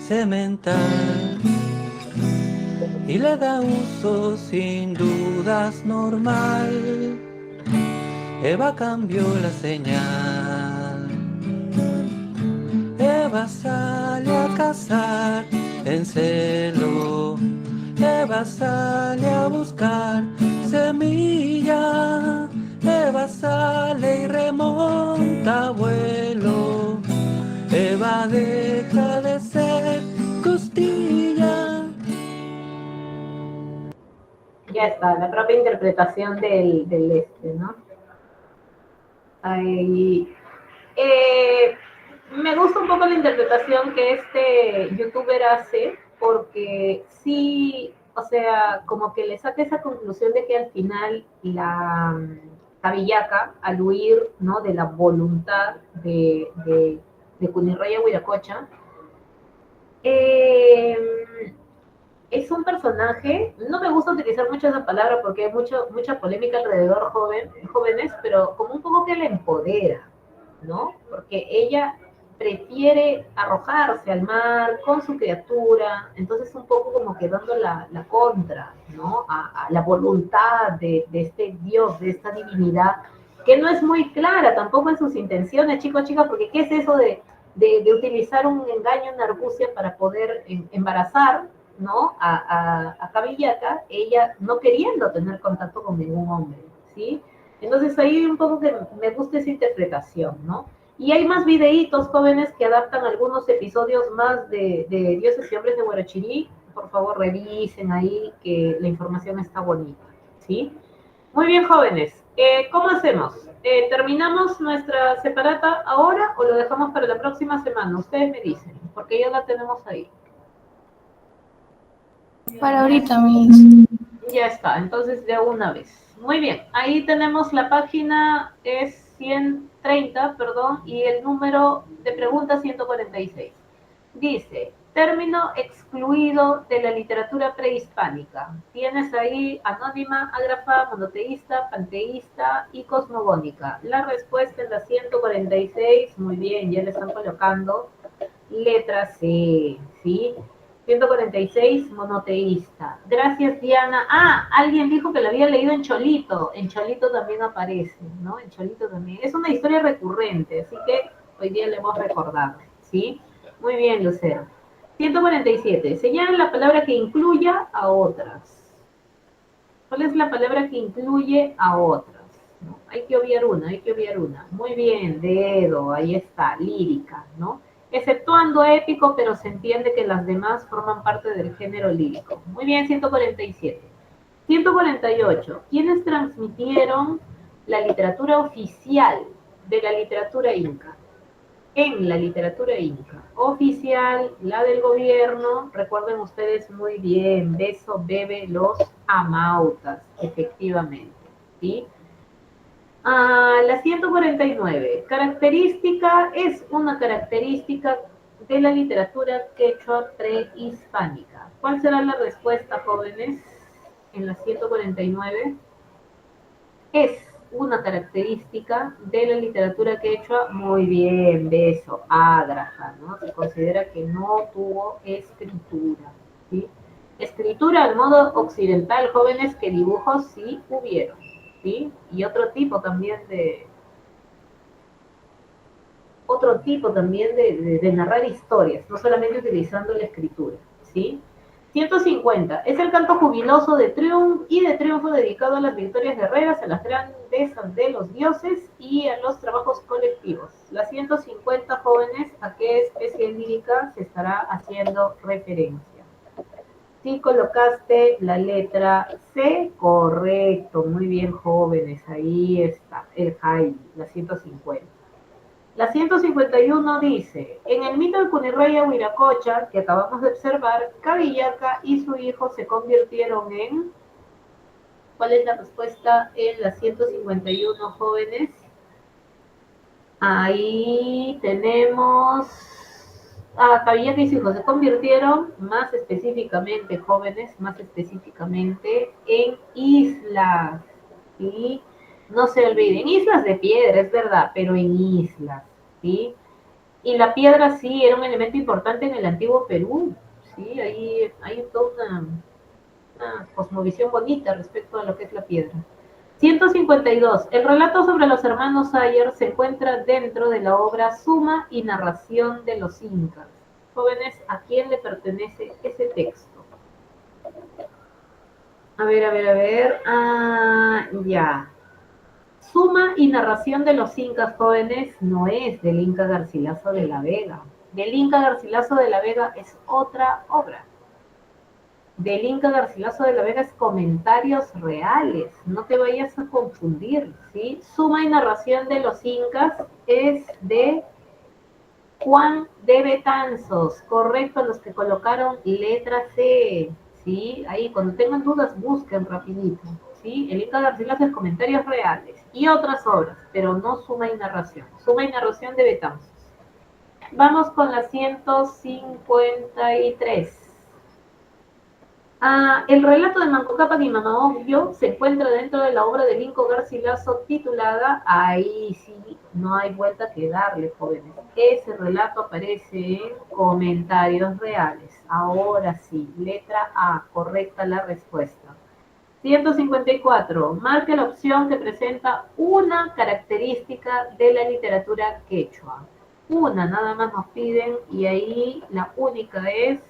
Speaker 7: semental y le da uso sin dudas normal. Eva cambió la señal. Eva sale a cazar en celo. Eva sale a buscar semilla. Eva sale y remonta vuelo. Eva deja de ser costilla.
Speaker 1: Ya está, la propia interpretación del ¿no? Ay, me gusta un poco la interpretación que este youtuber hace, porque sí, o sea, como que le saca esa conclusión de que al final la Kawiyaka, al huir, ¿no?, de la voluntad de Kuniraya Wiracocha, es un personaje, no me gusta utilizar mucho esa palabra porque hay mucha polémica alrededor jóvenes, pero como un poco que la empodera, ¿no? Porque ella prefiere arrojarse al mar con su criatura, entonces un poco como que dando la contra, ¿no? A la voluntad de este Dios, de esta divinidad, que no es muy clara tampoco en sus intenciones, chicos, chicas, porque ¿qué es eso de utilizar un engaño, una argucia para poder embarazar, ¿no?, a Kawiyaka, ella no queriendo tener contacto con ningún hombre, ¿sí? Entonces ahí un poco que me gusta esa interpretación, ¿no? Y hay más videitos jóvenes que adaptan algunos episodios más de Dioses y Hombres de Huarachirí. Por favor, revisen ahí que la información está bonita, ¿sí? Muy bien, jóvenes. ¿Cómo hacemos? ¿Terminamos nuestra separata ahora o lo dejamos para la próxima semana? Ustedes me dicen, porque ya la tenemos ahí.
Speaker 8: Para ahorita, mis.
Speaker 1: Ya está, entonces de una vez. Muy bien, ahí tenemos la página, es 130, perdón, y el número de pregunta 146. Dice, término excluido de la literatura prehispánica. Tienes ahí anónima, ágrafa, monoteísta, panteísta y cosmogónica. La respuesta es la 146. Muy bien, ya le están colocando letra C, ¿sí? 146, monoteísta. Gracias, Diana. Ah, alguien dijo que lo había leído en Cholito. En Cholito también aparece, ¿no? En Cholito también. Es una historia recurrente, así que hoy día le hemos recordado, ¿sí? Muy bien, Lucero. 147. Señala la palabra que incluya a otras. ¿Cuál es la palabra que incluye a otras? ¿No? Hay que obviar una, hay que obviar una. Muy bien, dedo, ahí está, lírica, ¿no? Exceptuando épico, pero se entiende que las demás forman parte del género lírico. Muy bien, 147. 148. ¿Quiénes transmitieron la literatura oficial de la literatura inca? En la literatura inca. Oficial, la del gobierno, recuerden ustedes muy bien, de eso bebe los amautas, efectivamente. ¿Sí? La 149. Característica es una característica de la literatura quechua prehispánica. ¿Cuál será la respuesta, jóvenes, en la 149? Es una característica de la literatura quechua. Muy bien, beso, ágrafa, ¿no? Se considera que no tuvo escritura, ¿sí? Escritura al modo occidental, jóvenes, que dibujos sí hubieron, ¿sí? Y otro tipo también de narrar historias, no solamente utilizando la escritura, ¿sí? 150. Es el canto jubiloso de triunfo dedicado a las victorias guerreras, a las grandezas de los dioses y a los trabajos colectivos. Las 150, jóvenes, ¿a qué especie lírica se estará haciendo referencia? Si colocaste la letra C, correcto, muy bien, jóvenes, ahí está, el Jaime, la 150. La 151 dice, en el mito de Cunirraya Huiracocha, que acabamos de observar, Cabillaca y su hijo se convirtieron en... ¿Cuál es la respuesta en la 151, jóvenes? Ahí tenemos... Cabillaca y su hijo se convirtieron, más específicamente, jóvenes, más específicamente, en islas. ¿Sí? No se olviden, islas de piedra, es verdad, pero en islas, ¿sí? Y la piedra sí era un elemento importante en el antiguo Perú, ¿sí? Ahí hay toda una cosmovisión bonita respecto a lo que es la piedra. 152. El relato sobre los hermanos Ayer se encuentra dentro de la obra Suma y Narración de los Incas. Jóvenes, ¿a quién le pertenece ese texto? A ver. Ya. Suma y narración de los incas, jóvenes, no es del Inca Garcilaso de la Vega. Del Inca Garcilaso de la Vega es otra obra. Del Inca Garcilaso de la Vega es Comentarios Reales. No te vayas a confundir, ¿sí? Suma y narración de los incas es de Juan de Betanzos. Correcto, los que colocaron letra C, ¿sí? Ahí, cuando tengan dudas, busquen rapidito. ¿Sí? El Inca Garcilaso es Comentarios Reales y otras obras, pero no Suma y Narración. Suma y Narración de Betanzos. Vamos con la 153. El relato de Manco Cápac y Mama Ocllo se encuentra dentro de la obra de Inca Garcilaso titulada, ahí sí, no hay vuelta que darle, jóvenes. Ese relato aparece en Comentarios Reales. Ahora sí, letra A, correcta la respuesta. 154. Marque la opción que presenta una característica de la literatura quechua. Una nada más nos piden y ahí la única es,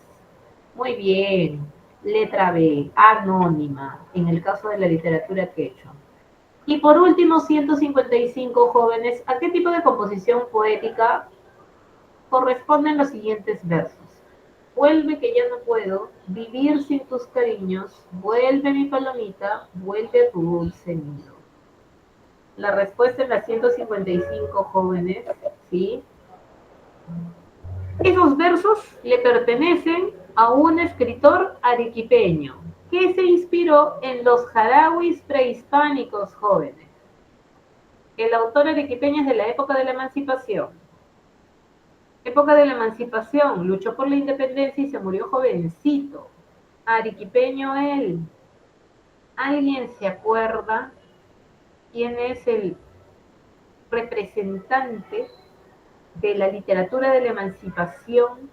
Speaker 1: muy bien, letra B, anónima, en el caso de la literatura quechua. Y por último, 155, jóvenes, ¿a qué tipo de composición poética corresponden los siguientes versos? Vuelve que ya no puedo, vivir sin tus cariños, vuelve mi palomita, vuelve a tu dulce nido. La respuesta es la 155, jóvenes, ¿sí? Esos versos le pertenecen a un escritor arequipeño que se inspiró en los jarauis prehispánicos jóvenes. El autor arequipeño es de la época de la emancipación. Época de la emancipación, luchó por la independencia y se murió jovencito. Arequipeño él. ¿Alguien se acuerda quién es el representante de la literatura de la emancipación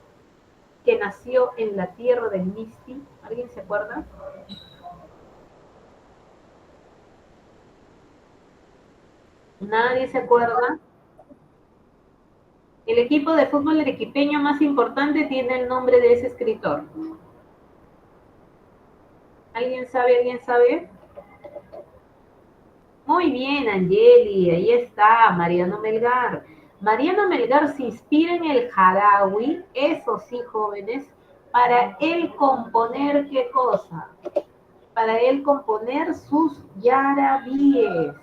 Speaker 1: que nació en la tierra del Misti? ¿Alguien se acuerda? ¿Nadie se acuerda? El equipo de fútbol arequipeño más importante tiene el nombre de ese escritor. ¿Alguien sabe? ¿Alguien sabe? Muy bien, Angeli, ahí está, Mariano Melgar. Mariano Melgar se inspira en el jaraui, eso sí, jóvenes, para él componer, ¿qué cosa? Para él componer sus yarabíes,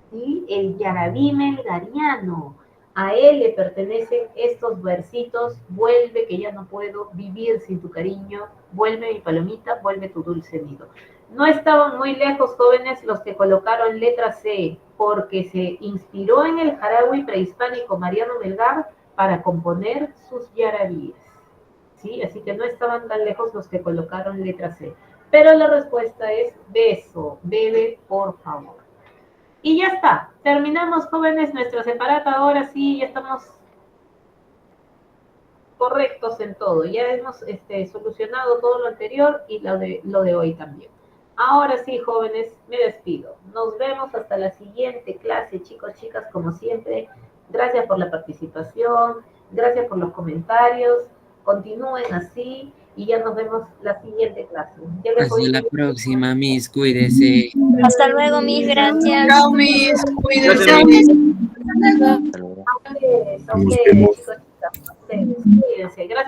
Speaker 1: ¿sí? El yarabí melgariano. A él le pertenecen estos versitos: vuelve que ya no puedo vivir sin tu cariño, vuelve mi palomita, vuelve tu dulce nido. No estaban muy lejos, jóvenes, los que colocaron letra C, porque se inspiró en el jaraui prehispánico Mariano Melgar para componer sus yarabíes, ¿sí? Así que no estaban tan lejos los que colocaron letra C. Pero la respuesta es beso, bebe, por favor. Y ya está, terminamos, jóvenes, nuestra separata. Ahora sí, ya estamos correctos en todo. Ya hemos solucionado todo lo anterior y lo de hoy también. Ahora sí, jóvenes, me despido. Nos vemos hasta la siguiente clase, chicos, chicas, como siempre. Gracias por la participación, gracias por los comentarios. Continúen así y ya nos vemos la siguiente clase.
Speaker 6: Hasta la próxima, Miss. Cuídese.
Speaker 5: Hasta luego, mis gracias.
Speaker 8: Chao, Miss. Cuídense.
Speaker 1: A ustedes, chicos, chicas, a ustedes. Cuídense. Gracias.